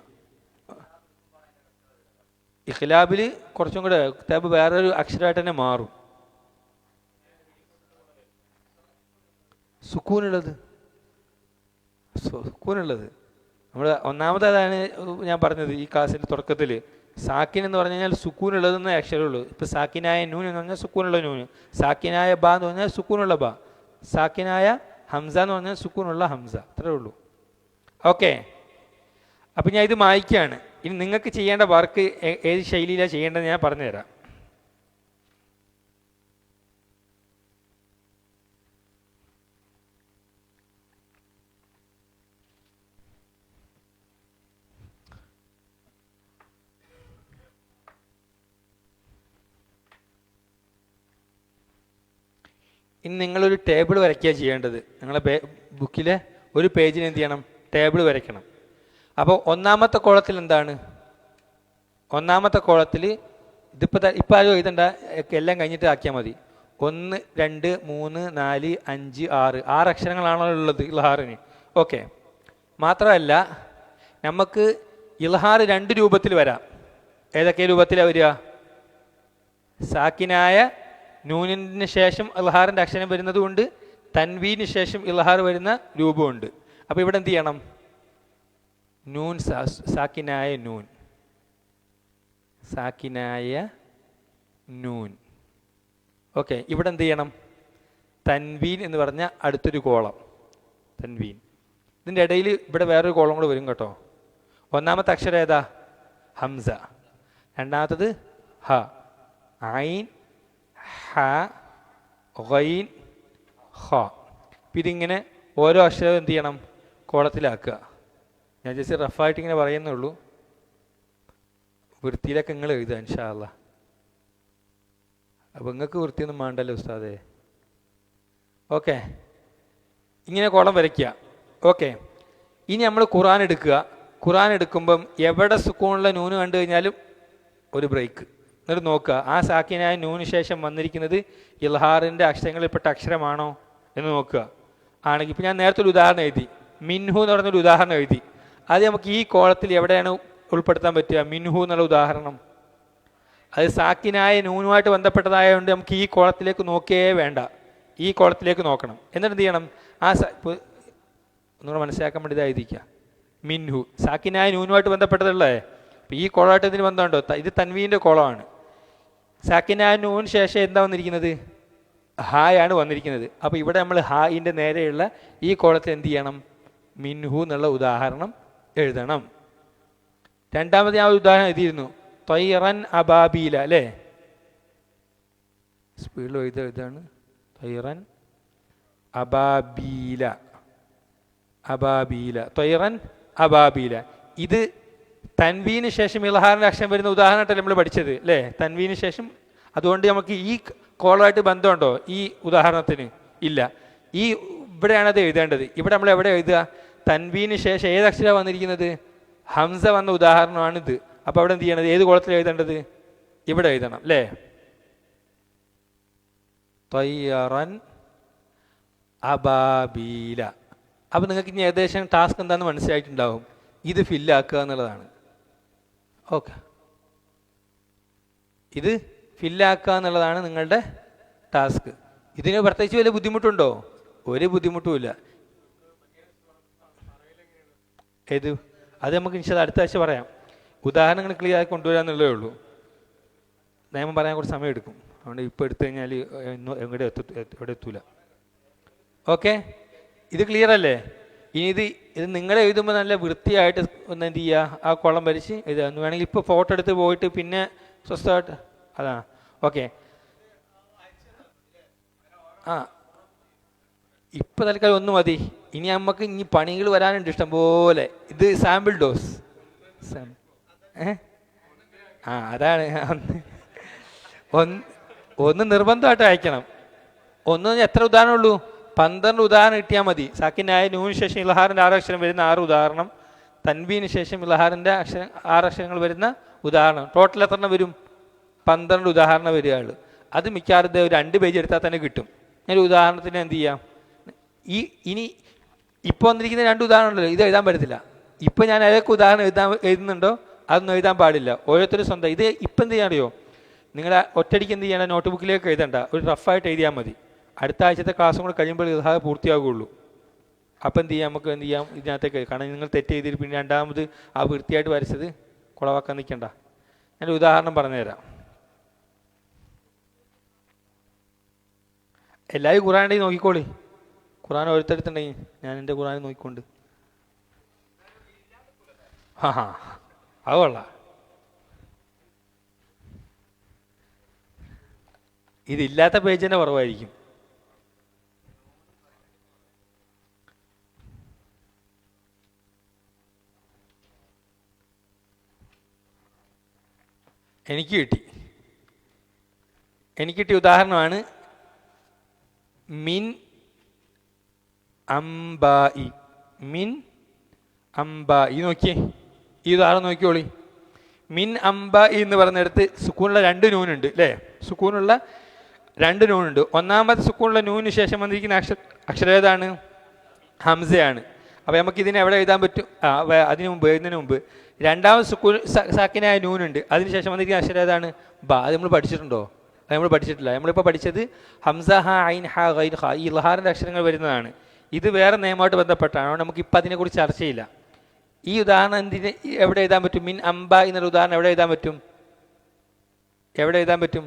ഇഖ്ലാബിൽ കുറച്ചും കൂടെ കിതാബ് വേറൊരു അക്ഷരമായിട്ട് തന്നെ മാറും. സുക്കൂനുള്ളത് നമ്മൾ ഒന്നാമതാണ് ഞാൻ പറഞ്ഞത് ഈ ക്ലാസ്സിൻ്റെ തുടക്കത്തിൽ. സാക്കിൻ എന്ന് പറഞ്ഞു കഴിഞ്ഞാൽ സുക്കൂനുള്ളതെന്ന അക്ഷരമുള്ളൂ. ഇപ്പം സാക്കിനായ നൂൻ എന്ന് പറഞ്ഞാൽ സുക്കൂനുള്ള നൂന്, സാക്കിനായ ബ എന്ന് പറഞ്ഞാൽ സുക്കൂനുള്ള ബ, സാക്കിനായ ഹംസ എന്ന് പറഞ്ഞാൽ സുക്കൂനുള്ള ഹംസ. അത്രേ ഉള്ളൂ. ഓക്കെ, അപ്പം ഞാൻ ഇത് മായ്ക്കുകയാണ്. ഇനി നിങ്ങൾക്ക് ചെയ്യേണ്ട വർക്ക് ഏത് ശൈലിയിലാണ് ചെയ്യേണ്ടത് ഞാൻ പറഞ്ഞുതരാം. ഇനി നിങ്ങളൊരു ടേബിൾ വരയ്ക്കുക ചെയ്യേണ്ടത്. നിങ്ങളെ ബുക്കിലെ ഒരു പേജിന് എന്ത് ചെയ്യണം? ടേബിൾ വരയ്ക്കണം. അപ്പോൾ ഒന്നാമത്തെ കോളത്തിൽ എന്താണ്? ഒന്നാമത്തെ കോളത്തിൽ ഇപ്പം ആരും എഴുതണ്ട, എല്ലാം കഴിഞ്ഞിട്ട് ആക്കിയാൽ മതി. 1 2 3 4 5 6 അക്ഷരങ്ങളാണല്ലോ ഉള്ളത് ഇൽഹാറിന്. ഓക്കെ, മാത്രമല്ല നമുക്ക് ഇൽഹാർ 2 രൂപത്തിൽ വരാം. ഏതൊക്കെ രൂപത്തിലാണ് വരിക? സാക്കിനായ നൂനിന് ശേഷം ഇൽഹാറിൻ്റെ അക്ഷരം വരുന്നത് കൊണ്ട് തൻവീന് ശേഷം ഇൽഹാർ വരുന്ന രൂപമുണ്ട്. അപ്പോൾ ഇവിടെ എന്ത് ചെയ്യണം? നൂൻ സാക്കിനായ നൂൻ, സാക്കിനായ നൂൻ. ഓക്കെ, ഇവിടെ എന്ത് ചെയ്യണം? തൻവീൻ എന്ന് പറഞ്ഞ അടുത്തൊരു കോളം, തൻവീൻ. ഇതിൻ്റെ ഇടയിൽ ഇവിടെ വേറൊരു കോളം കൂടെ വരും കേട്ടോ. ഒന്നാമത്തെ അക്ഷരം ഏതാ? ഹംസ. രണ്ടാമത്തത് ഹ, ഐൻ, ഹ, ഗൈൻ, ഹ. ഇതിങ്ങനെ ഓരോ അക്ഷരവും എന്ത് ചെയ്യണം? കോളത്തിലാക്കുക. ഞാൻ ജസ്റ്റ് റഫായിട്ട് ഇങ്ങനെ പറയുന്നുള്ളൂ. വൃത്തിയിലൊക്കെ നിങ്ങൾ എഴുതുക ഇൻഷാ അല്ലാ. അപ്പം നിങ്ങൾക്ക് വൃത്തിയൊന്നും വേണ്ടല്ലോ ഉസ്താദേ. ഓക്കെ, ഇങ്ങനെ കോളം വരയ്ക്കുക. ഓക്കെ, ഇനി നമ്മൾ ഖുർആൻ എടുക്കുക. ഖുർആൻ എടുക്കുമ്പം എവിടെ സുക്കൂണുള്ള നൂന് കണ്ടു കഴിഞ്ഞാലും ഒരു ബ്രേക്ക്. എന്നിട്ട് നോക്കുക ആ സാക്കിനായ നൂന് ശേഷം വന്നിരിക്കുന്നത് ഇൽഹാറിൻ്റെ അക്ഷരങ്ങളിൽപ്പെട്ട അക്ഷരമാണോ എന്ന് നോക്കുക. ആണെങ്കിൽ ഇപ്പം ഞാൻ നേരത്തെ ഒരു ഉദാഹരണം എഴുതി, മിൻഹു എന്ന് പറഞ്ഞൊരു ഉദാഹരണം എഴുതി. അത് നമുക്ക് ഈ കോളത്തിൽ എവിടെയാണ് ഉൾപ്പെടുത്താൻ പറ്റുക? മിൻഹു എന്നുള്ള ഉദാഹരണം അത് സാക്കിനായ നൂനുമായിട്ട് ബന്ധപ്പെട്ടതായതുകൊണ്ട് നമുക്ക് ഈ കോളത്തിലേക്ക് നോക്കിയേ വേണ്ട, ഈ കോളത്തിലേക്ക് നോക്കണം. എന്നിട്ട് എന്ത് ചെയ്യണം? ആ ഒന്നുകൂടെ മനസ്സിലാക്കാൻ വേണ്ടി ഇതായിരിക്കുക. മിൻഹു സാക്കിനായ നൂനുമായിട്ട് ബന്ധപ്പെട്ടതല്ലേ. അപ്പം ഈ കോളമായിട്ട് ഇതിന് ബന്ധമുണ്ടോ? ഇത് തൻവീൻ്റെ കോളമാണ്. സാക്കിനായ നൂന് ശേഷം എന്താ വന്നിരിക്കുന്നത്? ഹായാണ് വന്നിരിക്കുന്നത്. അപ്പോൾ ഇവിടെ നമ്മൾ ഹായിൻ്റെ നേരെയുള്ള ഈ കോളത്തിൽ എന്ത് ചെയ്യണം? മിൻഹു എന്നുള്ള ഉദാഹരണം എഴുതണം. രണ്ടാമത് ഞാൻ ഒരു ഉദാഹരണം എഴുതിയിരുന്നു, ത്വയ്റൻ അബാബീല അല്ലേ? സ്പീഡിൽ എഴുതാണ് ത്വയ്റൻ അബാബീല, അബാബീല, ത്വയ്റൻ അബാബീല. ഇത് തൻവീന് ശേഷം ഇൽഹാറിൻ്റെ അക്ഷരം വരുന്ന ഉദാഹരണമായിട്ടല്ലേ നമ്മൾ പഠിച്ചത് അല്ലേ? തൻവീന് ശേഷം. അതുകൊണ്ട് നമുക്ക് ഈ കോളമായിട്ട് ബന്ധമുണ്ടോ ഈ ഉദാഹരണത്തിന്? ഇല്ല. ഈ ഇവിടെയാണ് അത് എഴുതേണ്ടത്. ഇവിടെ നമ്മൾ എവിടെ എഴുതുക? തൻവീന് ശേഷം ഏതക്ഷരമാണ് വന്നിരിക്കുന്നത്? ഹംസ വന്ന ഉദാഹരണമാണിത്. അപ്പോൾ അവിടെ എന്ത് ചെയ്യണത്? ഏത് കോളത്തിൽ എഴുതേണ്ടത്? ഇവിടെ എഴുതണം അല്ലേ? ത്വയ്റൻ അബാബീല. അപ്പോൾ നിങ്ങൾക്ക് ഇനി ഏകദേശം ടാസ്ക് എന്താണെന്ന് മനസ്സിലായിട്ടുണ്ടാവും. ഇത് ഫില്ലാക്കുക എന്നുള്ളതാണ്. ഓക്കെ, ഇത് ഫില്ലാക്കുക എന്നുള്ളതാണ് നിങ്ങളുടെ ടാസ്ക്. ഇതിന് പ്രത്യേകിച്ച് വലിയ ബുദ്ധിമുട്ടുണ്ടോ? ഒരു ബുദ്ധിമുട്ടുമില്ല. ഏത്? അത് നമുക്ക് അടുത്ത ആഴ്ച പറയാം. ഉദാഹരണങ്ങൾ ക്ലിയർ ആയി കൊണ്ടുവരാന്നുള്ളതേ ഉള്ളൂ. നിയമം പറയാൻ കുറച്ച് സമയം എടുക്കും. അതുകൊണ്ട് ഇപ്പോൾ എടുത്തു കഴിഞ്ഞാൽ എവിടെ എത്തൂല. ഓക്കെ, ഇത് ക്ലിയർ അല്ലേ? ഇനി ഇത് നിങ്ങൾ എഴുതുമ്പോൾ നല്ല വൃത്തിയായിട്ട് ഒന്ന് എന്ത് ചെയ്യുക? ആ കോളം വരച്ച് എഴുതുക. ഒന്ന് വേണമെങ്കിൽ ഇപ്പോൾ ഫോട്ടോ എടുത്ത് പോയിട്ട് പിന്നെ സ്വസ്ഥമായിട്ട് അതാണ്. ഓക്കെ, ആ ഇപ്പം തൽക്കാലം ഒന്ന് മതി. ഇനി നമുക്ക് ഇനി പണികൾ വരാനുണ്ട് ഇഷ്ടം പോലെ. ഇത് സാമ്പിൾ ഡോസ്. അതാണ് ഒന്ന് നിർബന്ധമായിട്ട് അയക്കണം. എത്ര ഉദാഹരണമുള്ളൂ? 12 ഉദാഹരണം കിട്ടിയാൽ മതി. സാക്കിനായ നൂന് ശേഷം ഇൽഹാറിൻ്റെ 6 അക്ഷരം വരുന്ന 6 ഉദാഹരണം, തൻവീന് ശേഷം ഇൽഹാറിൻ്റെ 6 അക്ഷരങ്ങൾ വരുന്ന ഉദാഹരണം. ടോട്ടൽ എത്ര വരും? 12 ഉദാഹരണം വരികയുള്ളൂ. അത് മിക്കവാറും ഒരു 2 പേജ് എടുത്താൽ തന്നെ കിട്ടും. ഞാൻ ഉദാഹരണത്തിന് എന്ത് ചെയ്യാം? ഇനി ഇപ്പോൾ വന്നിരിക്കുന്ന 2 ഉദാഹരണം ഉണ്ടല്ലോ, ഇത് എഴുതാൻ പറ്റത്തില്ല. ഇപ്പം ഞാൻ ഏതൊക്കെ ഉദാഹരണം എഴുതുന്നുണ്ടോ അതൊന്നും എഴുതാൻ പാടില്ല. ഓരോരുത്തരും സ്വന്തം. ഇത് ഇപ്പം എന്ത് ചെയ്യാൻ അറിയോ? നിങ്ങളെ ഒറ്റയടിക്ക് എന്ത് ചെയ്യണം? നോട്ട് ബുക്കിലേക്ക് എഴുതണ്ട, ഒരു റഫായിട്ട് എഴുതിയാൽ മതി. അടുത്ത ആഴ്ചത്തെ ക്ലാസ്സും കൂടെ കഴിയുമ്പോൾ ഇത് പൂർത്തിയാകുള്ളൂ. അപ്പം എന്ത് ചെയ്യാം? നമുക്ക് എന്ത് ചെയ്യാം? ഇതിനകത്തേക്ക്. കാരണം നിങ്ങൾ തെറ്റ് ചെയ്തിട്ട് പിന്നെ രണ്ടാമത് ആ വൃത്തിയായിട്ട് വരച്ചത് കുളവാക്കാൻ നിൽക്കണ്ട. ഞാൻ ഉദാഹരണം പറഞ്ഞുതരാം. എല്ലാവരും ഖുറാനുണ്ടെങ്കിൽ നോക്കിക്കോളി. ഖുറാൻ ഓരോരുത്തരുത്തുണ്ടെങ്കിൽ ഞാൻ എൻ്റെ ഖുറാൻ നോക്കിക്കൊണ്ട്. അത് കൊള്ളാം. ഇതില്ലാത്ത പേജ് തന്നെ കുറവായിരിക്കും. എനിക്ക് കിട്ടിയ ഉദാഹരണമാണ് മിൻ അംബായി. മിൻ അംബായി. നോക്കിയേ, ഈ ഉദാഹരണം നോക്കിയോളി. മിൻ അംബായി എന്ന് പറയുന്നിടത്ത് സുക്കൂനുള്ള 2 നൂനുണ്ട് അല്ലേ? സുക്കൂനുള്ള 2 നൂനുണ്ട്. ഒന്നാമത്തെ സുക്കൂനുള്ള നൂന് ശേഷം വന്നിരിക്കുന്ന അക്ഷരം ഏതാണ്? ഹംസയാണ്. അപ്പോൾ നമുക്ക് ഇതിനെ എവിടെ എഴുതാൻ പറ്റും? എഴുതുന്നതിന് മുമ്പ് രണ്ടാമത് സുക്കൂൻ സാക്കിനായ നൂനുണ്ട്. അതിനുശേഷം വന്നിരിക്കുന്ന അക്ഷരം ഏതാണ്? ബ. അത് നമ്മൾ പഠിച്ചിട്ടുണ്ടോ? അത് നമ്മൾ പഠിച്ചിട്ടില്ല. നമ്മളിപ്പോൾ പഠിച്ചത് ഹംസ ഹ ഐൻ ഹ ഗൈൻ ഹ, ഈ ഇൽഹാറിൻ്റെ അക്ഷരങ്ങൾ വരുന്നതാണ്. ഇത് വേറെ നിയമമായിട്ട് ബന്ധപ്പെട്ടാണ്, അതുകൊണ്ട് നമുക്കിപ്പോൾ അതിനെക്കുറിച്ച് ചർച്ചയില്ല. ഈ ഉദാഹരണം എന്തിന് എവിടെ എഴുതാൻ പറ്റും? മിൻ അംബ എന്നൊരു ഉദാഹരണം എവിടെ എഴുതാൻ പറ്റും? എവിടെ എഴുതാൻ പറ്റും?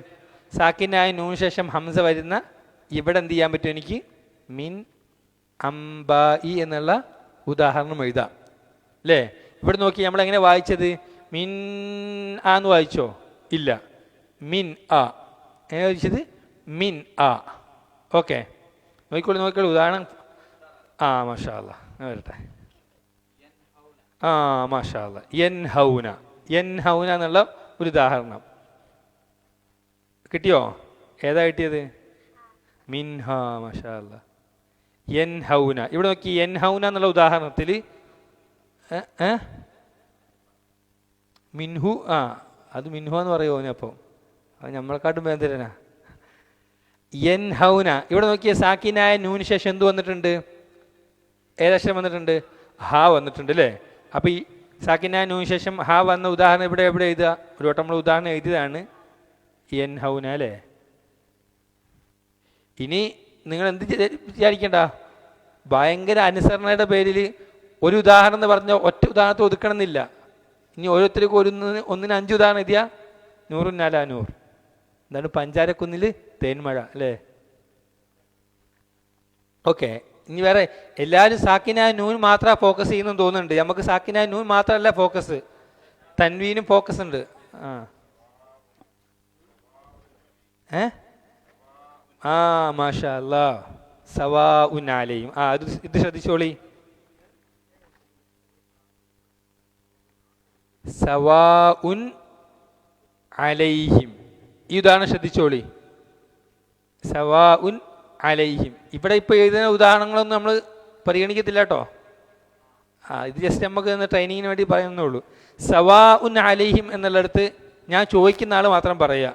സാക്കിനായ നൂന് ശേഷം ഹംസ വരുന്ന ഇവിടെ എന്ത് ചെയ്യാൻ പറ്റും? എനിക്ക് മിൻ അംബ ഇ എന്നുള്ള ഉദാഹരണം എഴുതാം അല്ലേ? ഇവിടെ നോക്കി നമ്മളെങ്ങനെ വായിച്ചത്? മിൻ ആ എന്ന് വായിച്ചോ? ഇല്ല, മിൻ ആ. എങ്ങനെ വായിച്ചത്? മിൻ ആ. ഓക്കെ, നോക്കിക്കോളൂ ഉദാഹരണം. ആ മാഷാ അല്ലാ, വരട്ടെ. ആ മാഷാ അല്ലാ, യൻഹൗന. യൻഹൗന എന്നുള്ള ഒരു ഉദാഹരണം കിട്ടിയോ? ഏതാ കിട്ടിയത്? മിൻഹ. മാഷാ അല്ലാ, യൻഹൗന. ഇവിടെ നോക്കി, യൻഹൗന എന്നുള്ള ഉദാഹരണത്തിൽ മിൻഹു. ആ അത് മിൻഹു എന്ന് പറയുമോ? അപ്പോൾ അത് നമ്മളെക്കാട്ടും വേദന. യൻഹൗന. ഇവിടെ നോക്കിയ സാക്കിനായ നൂന് ശേഷം എന്ത് വന്നിട്ടുണ്ട്? ഏതക്ഷരം വന്നിട്ടുണ്ട്? ഹ വന്നിട്ടുണ്ട് അല്ലേ? അപ്പോൾ ഈ സാക്കിനായ നൂന് ശേഷം ഹ വന്ന ഉദാഹരണം ഇവിടെ എവിടെ എഴുതുക? ഒരു വട്ടം നമ്മൾ ഉദാഹരണം എഴുതിയതാണ് യൻഹൗന അല്ലേ? ഇനി നിങ്ങൾ എന്ത് വിചാരിക്കണ്ട, ഭയങ്കര അനുസരണയുടെ പേരിൽ ഒരു ഉദാഹരണം എന്ന് പറഞ്ഞാൽ ഒറ്റ ഉദാഹരണത്തെ ഒതുക്കണമെന്നില്ല. ഇനി ഓരോരുത്തർക്കും ഒന്നിന് 5 ഉദാഹരണം എഴുതിയാ 100 നാലാ 100. എന്താണ്? പഞ്ചാരക്കുന്നിൽ തേന്മഴ അല്ലേ? ഓക്കെ, ഇനി വേറെ എല്ലാവരും സാക്കിനായ നൂൻ മാത്രമാണ് ഫോക്കസ് ചെയ്യുന്നെന്ന് തോന്നുന്നുണ്ട്. നമുക്ക് സാക്കിനായ നൂൻ മാത്രമല്ല ഫോക്കസ്, തൻവീനും ഫോക്കസ് ഉണ്ട്. ആ മാഷാ അല്ലാ, സവാഉൻ അലൈഹിം. ഇത് ശ്രദ്ധിച്ചോളി. സവാഉൻ അലൈഹിം, ഈ ഉദാഹരണം ശ്രദ്ധിച്ചോളി. സവാഉൻ അലൈഹിം. ഇവിടെ ഇപ്പോൾ എഴുതുന്ന ഉദാഹരണങ്ങളൊന്നും നമ്മൾ പരിഗണിക്കത്തില്ല കേട്ടോ. ഇത് ജസ്റ്റ് നമുക്ക് ട്രെയിനിങ്ങിന് വേണ്ടി പറയുന്നുള്ളൂ. സവാഉൻ അലൈഹിം എന്നുള്ളിടത്ത് ഞാൻ ചോദിക്കുന്ന ആൾ മാത്രം പറയുക.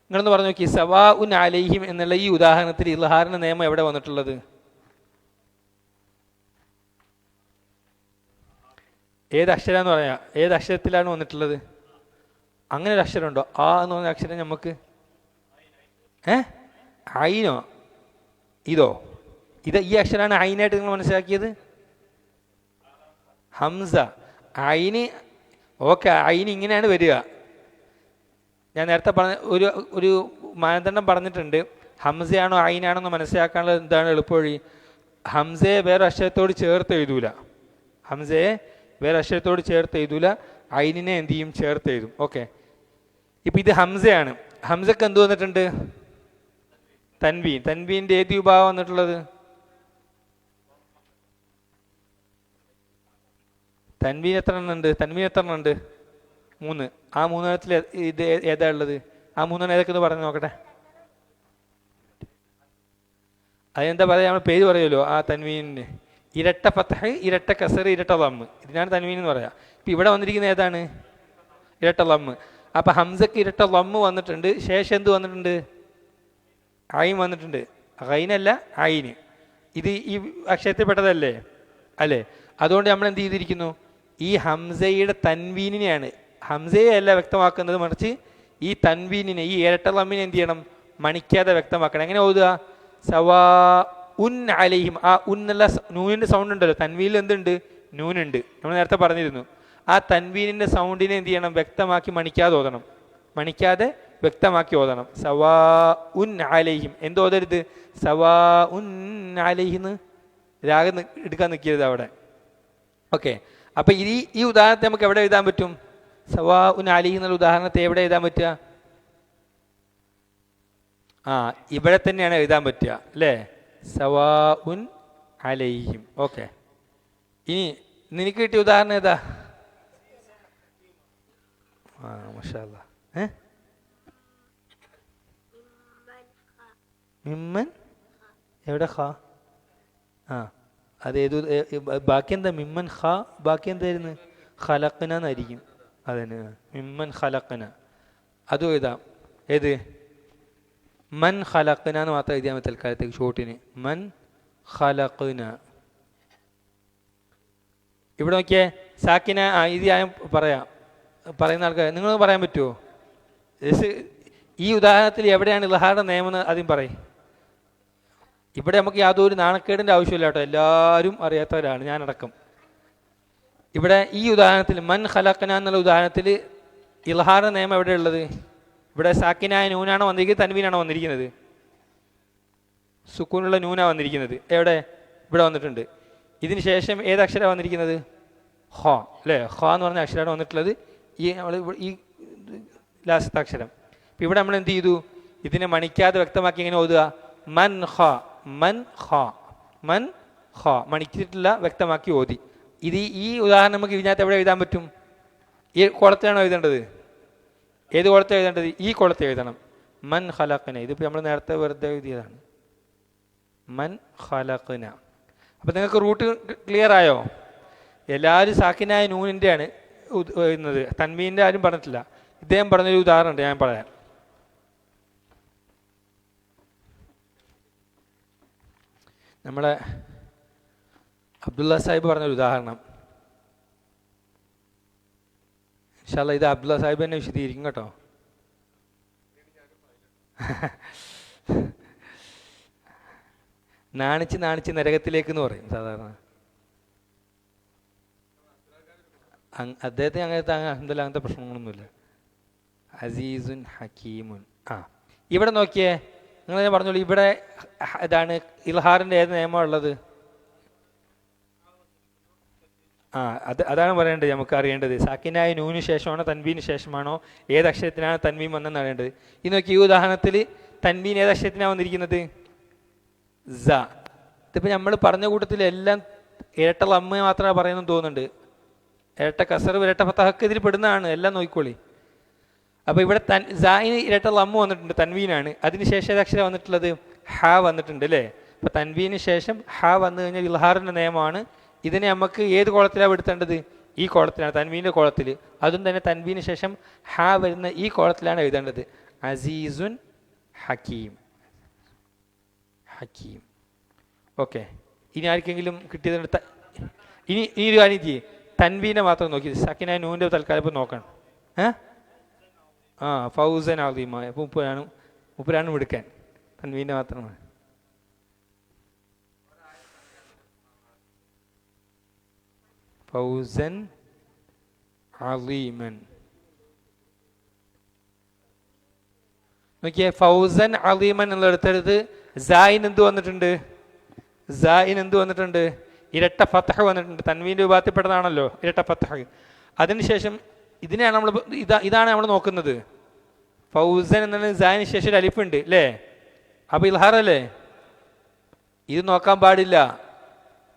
നിങ്ങളൊന്ന് പറഞ്ഞു നോക്കി, സവാഉൻ അലൈഹിം എന്നുള്ള ഈ ഉദാഹരണത്തിൽ ഇൽഹാറിന്റെ നിയമം എവിടെ വന്നിട്ടുള്ളത്? ഏത് അക്ഷരം എന്ന് പറയാം? ഏത് അക്ഷരത്തിലാണ് വന്നിട്ടുള്ളത്? അങ്ങനെ ഒരു അക്ഷരമുണ്ടോ? ആ എന്ന് പറഞ്ഞ അക്ഷരം നമുക്ക് ഐനോ? ഇതോ? ഈ അക്ഷരമാണ് ഐനായിട്ട് നിങ്ങൾ മനസ്സിലാക്കിയത്? ഹംസ ഐന്. ഓക്കെ, ഐന് ഇങ്ങനെയാണ് വരിക. ഞാൻ നേരത്തെ പറഞ്ഞ ഒരു മാനദണ്ഡം പറഞ്ഞിട്ടുണ്ട്. ഹംസയാണോ ഐനാണോ എന്ന് മനസ്സിലാക്കാനുള്ള എന്താണ് എളുപ്പവഴി? ഹംസയെ വേറെ അക്ഷരത്തോട് ചേർത്ത് എഴുതൂല. ഹംസയെ വേറെ അക്ഷരത്തോട് ചേർത്ത് എഴുതൂല, ഐനിനെ എന്ത് ചെയ്യും? ചേർത്ത് എഴുതും. ഓക്കെ, ഇപ്പം ഇത് ഹംസയാണ്. ഹംസക്ക് എന്ത് വന്നിട്ടുണ്ട്? തൻവീൻ. തൻവീൻ്റെ ഏത് വിഭാഗം വന്നിട്ടുള്ളത്? തൻവീൻ എത്ര എണ്ണം ഉണ്ട്? 3. ആ 3 എണ്ണത്തിൽ ഇത് ഏതാ ഉള്ളത്? ആ 3 എണ്ണം ഏതൊക്കെ പറഞ്ഞു നോക്കട്ടെ. അതെന്താ പറയുക? നമ്മൾ പേര് പറയുമല്ലോ ആ തൻവീനിന്. ഇരട്ട ഫത്ഹ്, ഇരട്ട കസർ, ഇരട്ട ലമ്മ്. ഇതിനാണ് തൻവീൻ എന്ന് പറയാം. ഇപ്പം ഇവിടെ വന്നിരിക്കുന്നത് ഏതാണ്? ഇരട്ട ലമ്മ്. അപ്പം ഹംസക്ക് ഇരട്ട ലമ്മ് വന്നിട്ടുണ്ട്. ശേഷം എന്ത് വന്നിട്ടുണ്ട്? ഐൻ വന്നിട്ടുണ്ട്. ഐനല്ല, ഐന്. ഇത് ഈ അക്ഷരത്തിൽ പെട്ടതല്ലേ? അല്ലേ? അതുകൊണ്ട് നമ്മൾ എന്ത് ചെയ്തിരിക്കുന്നു? ഈ ഹംസയുടെ തൻവീനിനെയാണ്, ഹംസയെ അല്ല വ്യക്തമാക്കുന്നത്, മറിച്ച് ഈ തൻവീനിനെ, ഈ ഇരട്ട ലമ്മിനെ എന്ത് ചെയ്യണം? മണിക്കാതെ വ്യക്തമാക്കണം. എങ്ങനെ ഓതുക? സവാ ഉൻ അലൈഹിം. ആ ഉന്നുള്ള നൂനിൻ്റെ സൗണ്ട് ഉണ്ടല്ലോ, തൻവീനിൽ എന്തുണ്ട്? നൂനുണ്ട്. നമ്മൾ നേരത്തെ പറഞ്ഞിരുന്നു. ആ തൻവീനിൻ്റെ സൗണ്ടിനെ എന്ത് ചെയ്യണം? വ്യക്തമാക്കി മണിക്കാതെ ഓതണം. മണിക്കാതെ വ്യക്തമാക്കി ഓതണം. സവാ ഉൻ അലൈഹിം. എന്തോതരുത്? സവാ ഉൻ അലൈഹിന്ന് രാഗം എടുക്കാൻ നിൽക്കരുത് അവിടെ. ഓക്കെ, അപ്പം ഈ ഉദാഹരണത്തെ നമുക്ക് എവിടെ എഴുതാൻ പറ്റും? സവാ ഉൻ അലൈഹി എന്നുള്ള ഉദാഹരണത്തെ എവിടെ എഴുതാൻ പറ്റുക? ഇവിടെ തന്നെയാണ് എഴുതാൻ പറ്റുക അല്ലേ? സവാ ഉൻ അലൈഹിം. ഓക്കെ, ഇനി നിനക്ക് കിട്ടിയ ഉദാഹരണം ഏതാ? മാഷാ അല്ലാ. മിമ്മൻ. എവിടെ ഖ? അതേതു? ബാക്കി എന്താ? മിമ്മൻ ഖ. ബാക്കി എന്തായിരുന്നു? ഖലഖന എന്നായിരിക്കും. അതന്നെ, മിമ്മൻ ഖലഖന. അതും എഴുതാം. ഏത്? മൻ ഖലഖന എന്ന് മാത്രം എഴുതിയാൽ മതി തൽക്കാലത്തേക്ക്, ഷോർട്ടിന്. മൻ ഖലഖന. ഇവിടെ നോക്കിയേ, സാക്കിന. ഇത് ഞാൻ പറയുന്ന ആൾക്കാർ നിങ്ങൾ പറയാൻ പറ്റുമോ? ഈ ഉദാഹരണത്തിൽ എവിടെയാണ് ഇൽഹാറിന്റെ നിയമം എന്ന് ആദ്യം പറയും. ഇവിടെ നമുക്ക് യാതൊരു നാണക്കേടിൻ്റെ ആവശ്യമില്ല കേട്ടോ, എല്ലാവരും അറിയാത്തവരാണ്, ഞാനടക്കം. ഇവിടെ ഈ ഉദാഹരണത്തിൽ മൻ ഖലഖന എന്നുള്ള ഉദാഹരണത്തിൽ ഇൽഹാറിന്റെ നിയമം എവിടെയുള്ളത്? ഇവിടെ സാക്കിനായ നൂനാണോ വന്നിരിക്കുന്നത്, തൻവീനാണോ വന്നിരിക്കുന്നത്? സുക്കൂനുള്ള നൂന വന്നിരിക്കുന്നത്. എവിടെ? ഇവിടെ വന്നിട്ടുണ്ട്. ഇതിന് ശേഷം ഏത് അക്ഷരമാണ് വന്നിരിക്കുന്നത്? ഹ അല്ലേ? ഹ എന്ന് പറഞ്ഞ അക്ഷരമാണ് വന്നിട്ടുള്ളത്. ഈ നമ്മൾ ഈ ലാസ്റ്റത്തെ അക്ഷരം. അപ്പം ഇവിടെ നമ്മൾ എന്ത് ചെയ്തു? ഇതിനെ മണിക്കാതെ വ്യക്തമാക്കി എങ്ങനെ ഓതുക? മൻ ഹ, മൻ ഹ, മൻ ഹ, മണിച്ചിട്ടില്ല, വ്യക്തമാക്കി ഓതി. ഇത് ഈ ഉദാഹരണം നമുക്ക് ഇതിനകത്ത് എവിടെ എഴുതാൻ പറ്റും? ഈ കോളത്തിലാണോ എഴുതേണ്ടത്? ഏത് കോളത്തിൽ എഴുതേണ്ടത്? ഈ കോളത്തിൽ എഴുതണം. മൻ ഖലഖന. ഇതിപ്പോൾ നമ്മൾ നേരത്തെ വെറുതെ എഴുതിയതാണ്. മൻ ഖലഖന. അപ്പം നിങ്ങൾക്ക് റൂട്ട് ക്ലിയർ ആയോ? എല്ലാവരും സാക്കിനായ നൂനിൻ്റെയാണ് എഴുതുന്നത്, തൻവീൻ്റെ ആരും പറഞ്ഞിട്ടില്ല. ഇദ്ദേഹം പറഞ്ഞൊരു ഉദാഹരണം ഉണ്ട്, ഞാൻ പറയാം. നമ്മളെ അബ്ദുള്ള സാഹിബ് പറഞ്ഞൊരു ഉദാഹരണം. ഇൻഷാ അല്ലാഹ് ഇത് അബ്ദുള്ള സാഹിബ് തന്നെ വിശദീകരിക്കും കേട്ടോ. നാണിച്ച് നാണിച്ച് നരകത്തിലേക്ക് എന്ന് പറയും സാധാരണ. അദ്ദേഹത്തിന് അങ്ങനത്തെ പ്രശ്നങ്ങളൊന്നുമില്ല. അസീസുൻ ഹക്കീമുൻ. ഇവിടെ നോക്കിയേ, നിങ്ങൾ തന്നെ പറഞ്ഞോളൂ, ഇവിടെ ഇതാണ് ഇൽഹാറിൻ്റെ ഏത് നിയമമാണ് ഉള്ളത്? അതാണ് പറയേണ്ടത്, നമുക്ക് അറിയേണ്ടത്. സാക്കിനായ നൂന് ശേഷമാണോ തൻവീന് ശേഷമാണോ, ഏത് അക്ഷരത്തിനാണ് തൻവീൻ വന്നെന്ന് അറിയേണ്ടത്. ഈ നോക്കി, ഈ ഉദാഹരണത്തിൽ തൻവീൻ ഏത് അക്ഷരത്തിനാണ് വന്നിരിക്കുന്നത്? സ. ഇതിപ്പോൾ നമ്മൾ പറഞ്ഞ കൂട്ടത്തിൽ എല്ലാം ഇരട്ട ലമ്മ മാത്രമേ പറയുന്നത് തോന്നുന്നുണ്ട്. ഇരട്ട കസർ ഇരട്ട ഫതഹക്ക് ഇതിൽ പെടുന്നതാണ്, എല്ലാം നോക്കിക്കോളി. അപ്പോൾ ഇവിടെ സായിന് ഇരട്ട ലമ്മ വന്നിട്ടുണ്ട്, തൻവീനാണ്. അതിനുശേഷം ഏത് അക്ഷരം വന്നിട്ടുള്ളത്? ഹ വന്നിട്ടുണ്ട് അല്ലേ? അപ്പോൾ തൻവീന് ശേഷം ഹ വന്നു കഴിഞ്ഞാൽ ഇൽഹാറിൻ്റെ നിയമമാണ്. ഇതിനെ നമുക്ക് ഏത് കോളത്തിലാണ് എടുത്തേണ്ടത്? ഈ കോളത്തിലാണ്, തൻവീൻ്റെ കോളത്തിൽ. അതും തന്നെ തൻവീന് ശേഷം ഹ വരുന്ന ഈ കോളത്തിലാണ് എഴുതേണ്ടത്. അസീസുൻ ഹക്കീം. ഹക്കീം. ഓക്കെ. ഇനി ആർക്കെങ്കിലും കിട്ടിയതുകൊണ്ട് ഇനി ഒരു കാര്യം ചെയ്യേ, തൻവീനെ മാത്രം നോക്കി, സക്കിനായ നൂൻ്റെ തൽക്കാലം ഇപ്പോൾ നോക്കണം. ഫൗസൻ ആദീമായ മുപ്പരാണ് എടുക്കാൻ, തൻവീൻ്റെ മാത്രമാണ്. ഫൗസൻ അലീമൻ. നോക്കിയേ, ഫൗസൻ അലീമൻ എന്നുള്ള എടുത്തെടുത്ത് സായിന് എന്ത് വന്നിട്ടുണ്ട്? സായിന് എന്ത് വന്നിട്ടുണ്ട്? ഇരട്ട ഫതഹ് വന്നിട്ടുണ്ട്. തൻവീൻ്റെ വിഭാഗത്തിൽപ്പെട്ടതാണല്ലോ ഇരട്ട ഫതഹ്. അതിനുശേഷം ഇതിനെയാണ് നമ്മൾ ഇതാണ് നമ്മൾ നോക്കുന്നത്. ഫൗസൻ എന്നുള്ള സായിന് ശേഷം ഒരു അലിഫുണ്ട് അല്ലേ? അപ്പോൾ ഇൽഹാർ അല്ലേ? ഇത് നോക്കാൻ പാടില്ല,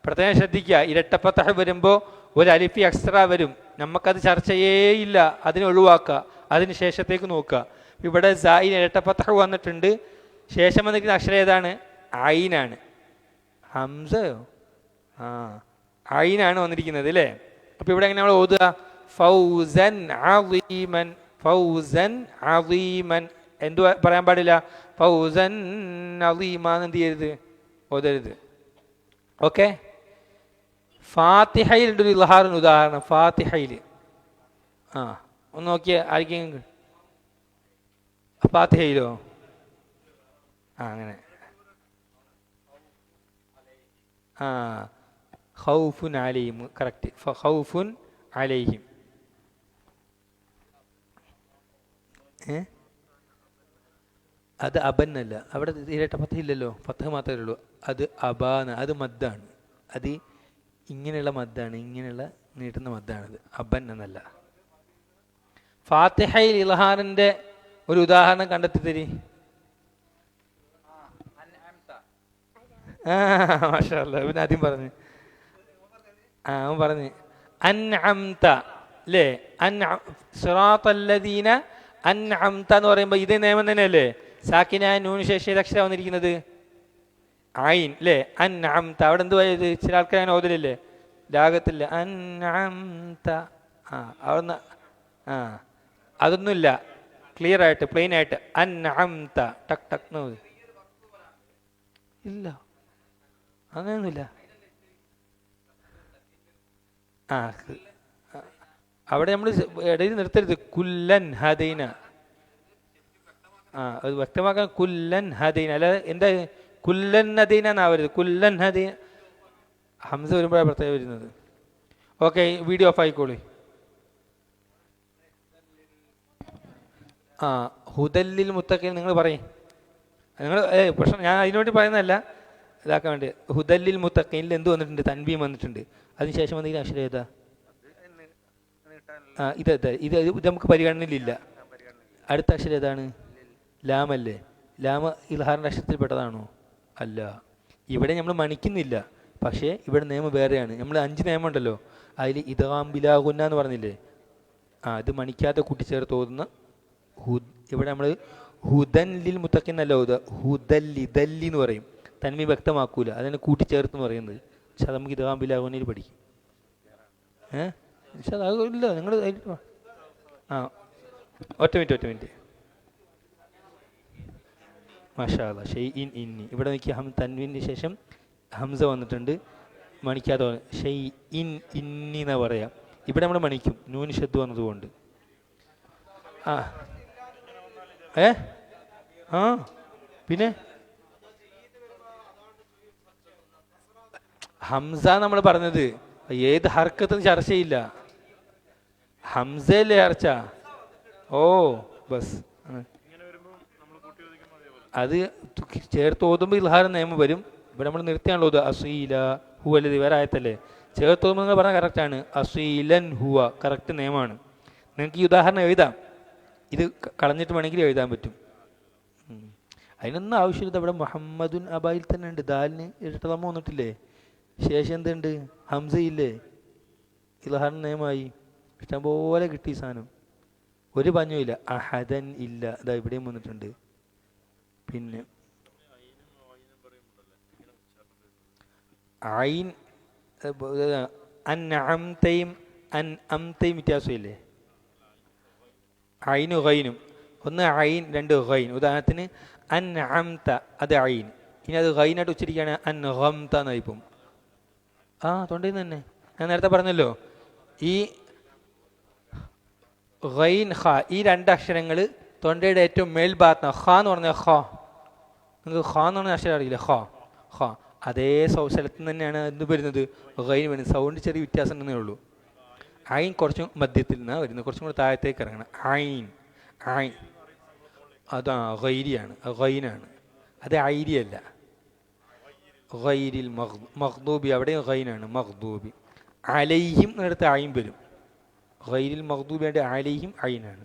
പ്രത്യേകം ശ്രദ്ധിക്കുക. ഇരട്ട ഫതഹ് വരുമ്പോൾ ഒരു അലിഫി എക്സ്ട്രാ വരും, നമുക്കത് ചർച്ചയേയില്ല, അതിനെ ഒഴിവാക്കുക. അതിന് ശേഷത്തേക്ക് നോക്കുക. ഇവിടെ സായിന് ഇരട്ട ഫതഹ് വന്നിട്ടുണ്ട്. ശേഷം വന്നിരിക്കുന്ന അക്ഷരം ഏതാണ്? ഐനാണ്. ഹംസയോ? ഐനാണ് വന്നിരിക്കുന്നത് അല്ലേ? അപ്പോൾ ഇവിടെ എങ്ങനെ നമ്മൾ ഓതുക? ഫൗസൻ അളീമൻ. ഫൗസൻ അളീമൻ. എന്തു പറയാൻ പാടില്ല? ഫൗസൻ അളീമാന്ന് എന്ത് ചെയ്യരുത്? ഓതരുത്. ഓക്കെ. ഫാത്തിഹയിൽ ഉണ്ട് ഒരു ഇൽഹാറിന് ഉദാഹരണം. ഫാത്തിഹയിൽ ഒന്ന് നോക്കിയേ, ആർക്കെങ്കിലും ഫാത്തിഹയിലോ? അങ്ങനെ ഖൗഫുൻ അലൈഹിം. കറക്റ്റ്. ഖൗഫുൻ അലൈഹിം. അത് അബന്നല്ല, അവിടെ ഇരട്ട ഫതഹ് ഇല്ലല്ലോ, ഫതഹ് മാത്രമേ ഉള്ളൂ. അത് അബാന്ന്, അത് മദ്ദാണ്. അത് ഇങ്ങനെയുള്ള മദ്ദാണ്, ഇങ്ങനെയുള്ള നീട്ടുന്ന മദ്ദാണത്, അബൻ എന്നല്ല. ഫാത്തിഹയിൽ ഇൽഹാറിന്റെ ഒരു ഉദാഹരണം കണ്ടെത്തി തരി. മാഷാ അല്ലാഹ്. പിന്നെ ആദ്യം പറഞ്ഞു, അവൻ പറഞ്ഞു അൻഅംത അല്ലേ? സിറാത്തല്ലദീന അൻഅംത എന്ന് പറയുമ്പോൾ ഇതേ നിയമം തന്നെയല്ലേ? സാക്കിനായ നൂന് ശേഷം ഏത് അക്ഷരം വന്നിരിക്കുന്നത്? ഐൻ അല്ലേ? അൻഅംത. അവിടെ എന്തുവായത്? ചില ആൾക്കാർ അങ്ങനെ ഓതലില്ലേ, രാഗത്തില്ല. അൻഅംത. അവിടുന്ന് അതൊന്നുമില്ല, ക്ലിയർ ആയിട്ട് പ്ലെയിൻ ആയിട്ട് അൻഅംത ടക് ടക് ഇല്ല, അങ്ങനെയൊന്നുമില്ല. അവിടെ നമ്മൾ ഇടയിൽ നിർത്തരുത്. കുല്ലൻ ഹദൈന. അത് വ്യക്തമാക്കാൻ കുല്ലൻ ഹദീൻ, അല്ല എന്താ കുല്ലൻ ഹദീന എന്നാവരുത്, കുല്ലൻ ഹദീൻ. ഹംസ വരുമ്പോഴാണ് പ്രത്യേകം വരുന്നത്. ഓക്കെ, വീഡിയോ ഓഫ് ആയിക്കോളി. ഹുദല്ലിൽ മുത്തഖീൻ നിങ്ങൾ പറയും, നിങ്ങൾ പ്രശ്നം ഞാൻ അതിനുവേണ്ടി പറയുന്നതല്ല, ഇതാക്കാൻ വേണ്ടി. ഹുദല്ലിൽ മുത്തഖീനിൽ എന്ത് വന്നിട്ടുണ്ട്? തൻവീം വന്നിട്ടുണ്ട്. അതിനുശേഷം വന്നിട്ട് അക്ഷരം ഏതാ? ഇത് ഇത് നമുക്ക് പരിഗണനയിലില്ല. അടുത്ത അക്ഷരം ഏതാണ്? ലാമല്ലേ? ലാമ ഇൽഹാറിൻ്റെ അക്ഷരത്തിൽപ്പെട്ടതാണോ? അല്ല. ഇവിടെ നമ്മൾ മണിക്കുന്നില്ല, പക്ഷേ ഇവിടെ നിയമം വേറെയാണ്. നമ്മൾ 5 നിയമം ഉണ്ടല്ലോ, അതിൽ ഇദ്ഗാം ബിലാ ഗുന്ന എന്ന് പറഞ്ഞില്ലേ, ഇത് മണിക്കാതെ കൂട്ടിച്ചേർത്ത് ഓതുന്ന ഇവിടെ നമ്മൾ ഹുദൻ ലിൽ മുത്തഖീൻ എന്നല്ല ഓതുക, ഹുദല്ലി ദല്ലി എന്ന് പറയും. തന്മീ വ്യക്തമാക്കൂല, അതിനെ കൂട്ടിച്ചേർത്ത് എന്ന് പറയുന്നത്. പക്ഷെ അത് നമുക്ക് ഇദ്ഗാം ബിലാ ഗുന്നയിൽ പഠിക്കും. പക്ഷെ അതില്ല, നിങ്ങൾ ഒറ്റ മിനിറ്റ്. മാഷാ അല്ലാ. ഷെയ്ഇൻ ഇന്നി, ഇവിടെ നോക്കി തൻവീന് ശേഷം ഹംസ വന്നിട്ടുണ്ട്, മണിക്കാതെ ഷെയ്ഇൻ ഇന്നി എന്നാ പറയാം. ഇവിടെ നമ്മൾ മണിക്കും, നൂൻ ഷദ്ദ് വന്നതുകൊണ്ട്. പിന്നെ ഹംസ നമ്മൾ പറഞ്ഞത് ഏത് ഹർക്കത്തും ചർച്ചയില്ല, ഹംസയല്ലേ ചർച്ച. ബസ് അത് ചേർത്ത് ഓതുമ്പോൾ ഇൽഹാർ നിയമം വരും. ഇവിടെ നമ്മൾ നിർത്തിയാണല്ലോ ഓതുക, അസീല ഹുവല്ലദി വേറെ ആയത്തല്ലേ. ചേർത്ത് ഓതുമ്പോൾ നിങ്ങൾ പറഞ്ഞാൽ കറക്റ്റാണ്, അസീലൻ ഹുവ കറക്റ്റ് നിയമമാണ്. നിങ്ങൾക്ക് ഈ ഉദാഹരണം എഴുതാം, ഇത് കളഞ്ഞിട്ട് വേണമെങ്കിൽ എഴുതാൻ പറ്റും. അതിനൊന്നും ആവശ്യമില്ല. ഇവിടെ മുഹമ്മദുൻ അബായിൽ തന്നെ ഉണ്ട്, ദാലിന് ഇരട്ടതമ്മ വന്നിട്ടില്ലേ, ശേഷം എന്തുണ്ട്? ഹംസയില്ലേ, ഇൽഹാറിന് നിയമമായി. ഇഷ്ടംപോലെ കിട്ടി സാധനം, ഒരു പഞ്ഞുമില്ല. അഹദൻ ഇല്ല, ഇതാ ഇവിടെയും വന്നിട്ടുണ്ട്. പിന്നെ ഐൻ അൻഅംതയും അൻഅംതയും വ്യത്യാസമില്ലേ? ഐനും ഗൈനും, ഒന്ന് ഐൻ രണ്ട് ഗൈൻ. ഉദാഹരണത്തിന് അൻഅംത, അത് ഐൻ. ഇനി അത് ഗൈനായിട്ട് ഉച്ചരിക്കുകയാണ് അൻഗംത എന്നായിപ്പം. തൊണ്ടയിൽ നിന്ന് തന്നെ ഞാൻ നേരത്തെ പറഞ്ഞല്ലോ, ഈ ഗൈൻ ഖ, ഈ 2 അക്ഷരങ്ങൾ തൊണ്ടയുടെ ഏറ്റവും മേൽഭാഗത്താണ്. ഖ എന്ന് പറഞ്ഞാൽ നിങ്ങൾക്ക് ഖ എന്ന് പറഞ്ഞ അക്ഷരം അറിയില്ല, ഖ അതേ സ്ഥലത്ത് തന്നെയാണ് എന്ത് വരുന്നത്? ഗൈൻ വരുന്നത്. സൗണ്ട് ചെറിയ വ്യത്യാസം ഉണ്ടെന്നേ ഉള്ളൂ. ഐൻ കുറച്ചും മധ്യത്തിൽ നിന്നാണ് വരുന്നത്, കുറച്ചും കൂടെ താഴത്തേക്ക് ഇറങ്ങണം. ഐൻ ഗൈരിയാണ്, ഗൈനാണ്, അത് ഐരിയല്ല. ഗൈരിൽ മഖ്ദൂബി, അവിടെയും ഗൈനാണ്, മഖ്ദൂബി. അലൈഹിം എന്നിടത്ത് ഐൻ വരും. ഗൈരിൽ മഖ്ദൂബി ആയിട്ട് അലൈഹിം ഐനാണ്.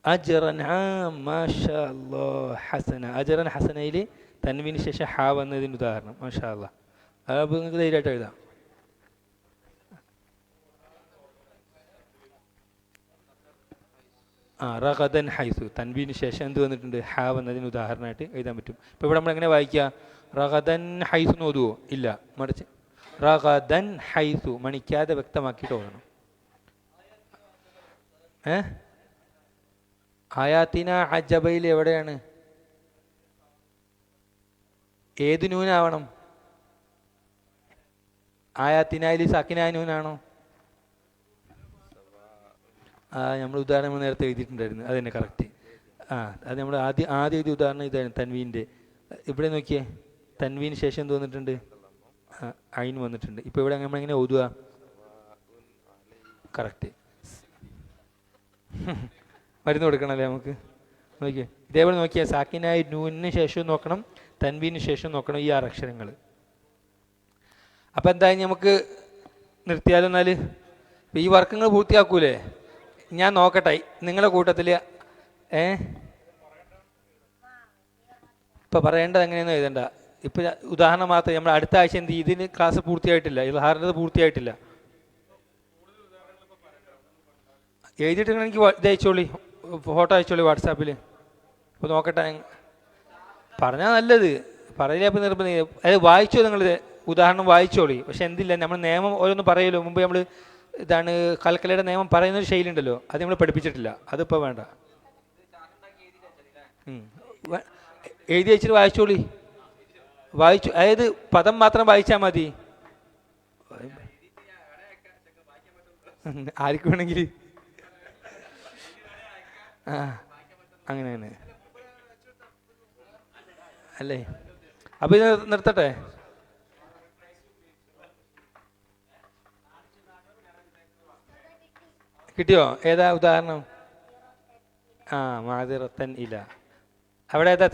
അജ്റൻ മാഷാ അല്ലാഹ് ഹസന. അജ്റൻ ഹസനയിൽ തൻവീന് ശേഷം ഹ വന്നതിന് ഉദാഹരണം. മാഷാ അല്ലാഹ്. അപ്പോൾ നിങ്ങൾക്ക് ധൈര്യമായിട്ട് എഴുതാം. റഗദൻ ഹൈസു, തൻവീന് ശേഷം എന്ത് വന്നിട്ടുണ്ട്? ഹ വന്നതിന് ഉദാഹരണമായിട്ട് എഴുതാൻ പറ്റും. ഇപ്പോൾ ഇവിടെ നമ്മൾ എങ്ങനെ വായിക്കുക? റഗദൻ ഹൈസു എന്ന് ഓതുവോ? ഇല്ല, മറിച്ച് റഗദൻ ഹൈസു മണിക്കാതെ വ്യക്തമാക്കിയിട്ട് ഓതണം. ആയാത്തിന അജബയിൽ എവിടെയാണ്? ഏത് നൂനാവണം? ആയാത്തിനായിൽ സാക്കിനായ നൂനാണോ? നമ്മൾ ഉദാഹരണം നേരത്തെ എഴുതിയിട്ടുണ്ടായിരുന്നു, അത് തന്നെ കറക്റ്റ്. അത് നമ്മൾ ആദ്യം എഴുതിയ ഉദാഹരണം ഇതാണ് തൻവീൻ്റെ. ഇവിടെ നോക്കിയേ, തൻവീന് ശേഷം എന്ത് വന്നിട്ടുണ്ട്? ഐൻ വന്നിട്ടുണ്ട്. ഇപ്പോൾ ഇവിടെ നമ്മൾ എങ്ങനെ ഓതുക? കറക്റ്റ്. മരുന്ന് കൊടുക്കണമല്ലേ നമുക്ക്? നോക്കിയേ, ഇതേപോലെ നോക്കിയാൽ സാക്കിനായി നൂനിന് ശേഷവും നോക്കണം, തൻവീന് ശേഷം നോക്കണം, ഈ 6 അക്ഷരങ്ങൾ. അപ്പം എന്തായാലും നമുക്ക് നിർത്തിയാലോ? എന്നാൽ ഈ വർക്കങ്ങൾ പൂർത്തിയാക്കൂലേ? ഞാൻ നോക്കട്ടെ നിങ്ങളുടെ കൂട്ടത്തിൽ. ഇപ്പം പറയേണ്ടത് എങ്ങനെയൊന്നും എഴുതണ്ട. ഇപ്പം ഉദാഹരണം മാത്രം. നമ്മൾ അടുത്ത ആഴ്ച എന്ത് ചെയ്യും? ഇതിന് ക്ലാസ് പൂർത്തിയായിട്ടില്ല, ഇൽഹാറിൻ്റെ പൂർത്തിയായിട്ടില്ല. എഴുതിയിട്ടുണ്ടെങ്കിൽ ഇത് അയച്ചോളി, ഫോട്ടോ അയച്ചോളി വാട്സാപ്പിൽ. അപ്പോൾ നോക്കട്ടെ, പറഞ്ഞാൽ നല്ലത്. പറയില്ല അപ്പം നിർബന്ധം. അത് വായിച്ചോ, നിങ്ങൾ ഉദാഹരണം വായിച്ചോളി. പക്ഷെ എന്തില്ല, നമ്മൾ നിയമം ഓരോന്ന് പറയുമല്ലോ. മുമ്പ് നമ്മൾ ഇതാണ് കൽക്കലയുടെ നിയമം പറയുന്നൊരു ശൈലി ഉണ്ടല്ലോ, അത് നമ്മൾ പഠിപ്പിച്ചിട്ടില്ല. അതിപ്പോൾ വേണ്ട. എഴുതി വെച്ചിട്ട് വായിച്ചോളി. പദം മാത്രം വായിച്ചാൽ മതി. ആർക്ക് വേണമെങ്കിൽ. ആ അങ്ങനെയാണ് അല്ലേ? അപ്പം ഇത് നിർത്തട്ടെ. കിട്ടിയോ? ഏതാ ഉദാഹരണം? ആ മാതിറത്തൻ ഇല. അവിടെ ഏതാ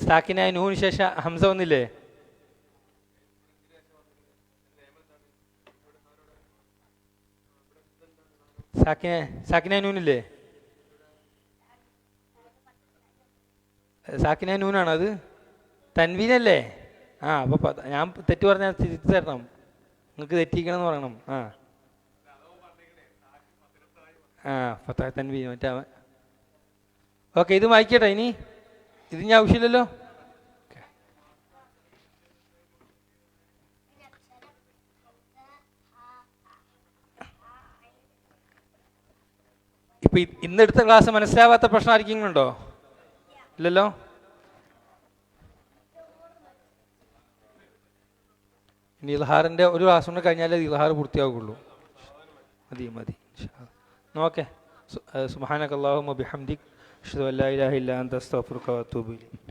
സാക്കിനായ നൂന് ശേഷം ഹംസ ഒന്നില്ലേ? സാക്കിനായ നൂനില്ലേ? സാക്കിനായ നൂനാണോ അത്? തൻവീനല്ലേ? ആ അപ്പോൾ ഞാൻ തെറ്റ് പറഞ്ഞാൽ തിരിച്ചു തരണം. നിങ്ങൾക്ക് തെറ്റിക്കണം എന്ന് പറയണം. ആ ആ ഫത്താഹ് തൻവീൻ മറ്റേ. ഓക്കെ, ഇത് വായിക്കട്ടെ ഇനി. ഇത് ഞാൻ ആവശ്യമില്ലല്ലോ. ഇപ്പൊ ഇന്നെടുത്ത ക്ലാസ് മനസ്സിലാവാത്ത പ്രശ്നം ആർക്കെങ്കിലും ഉണ്ടോ? ഇല്ലല്ലോ. ഇനി ഇൽഹാറിന്റെ ഒരു ക്ലാസ് കൊണ്ട് കഴിഞ്ഞാലേ ഇൽഹാർ പൂർത്തിയാവുള്ളൂ. മതി മതി. ഓക്കെ. സുബ്ഹാനക അല്ലാഹുമ്മ ബിഹംദിക് അശ്ഹദു അല്ലാ ഇലാഹ ഇല്ലാ അൻത അസ്തഗ്ഫിറുക വഅതൂബു ഇലൈക്.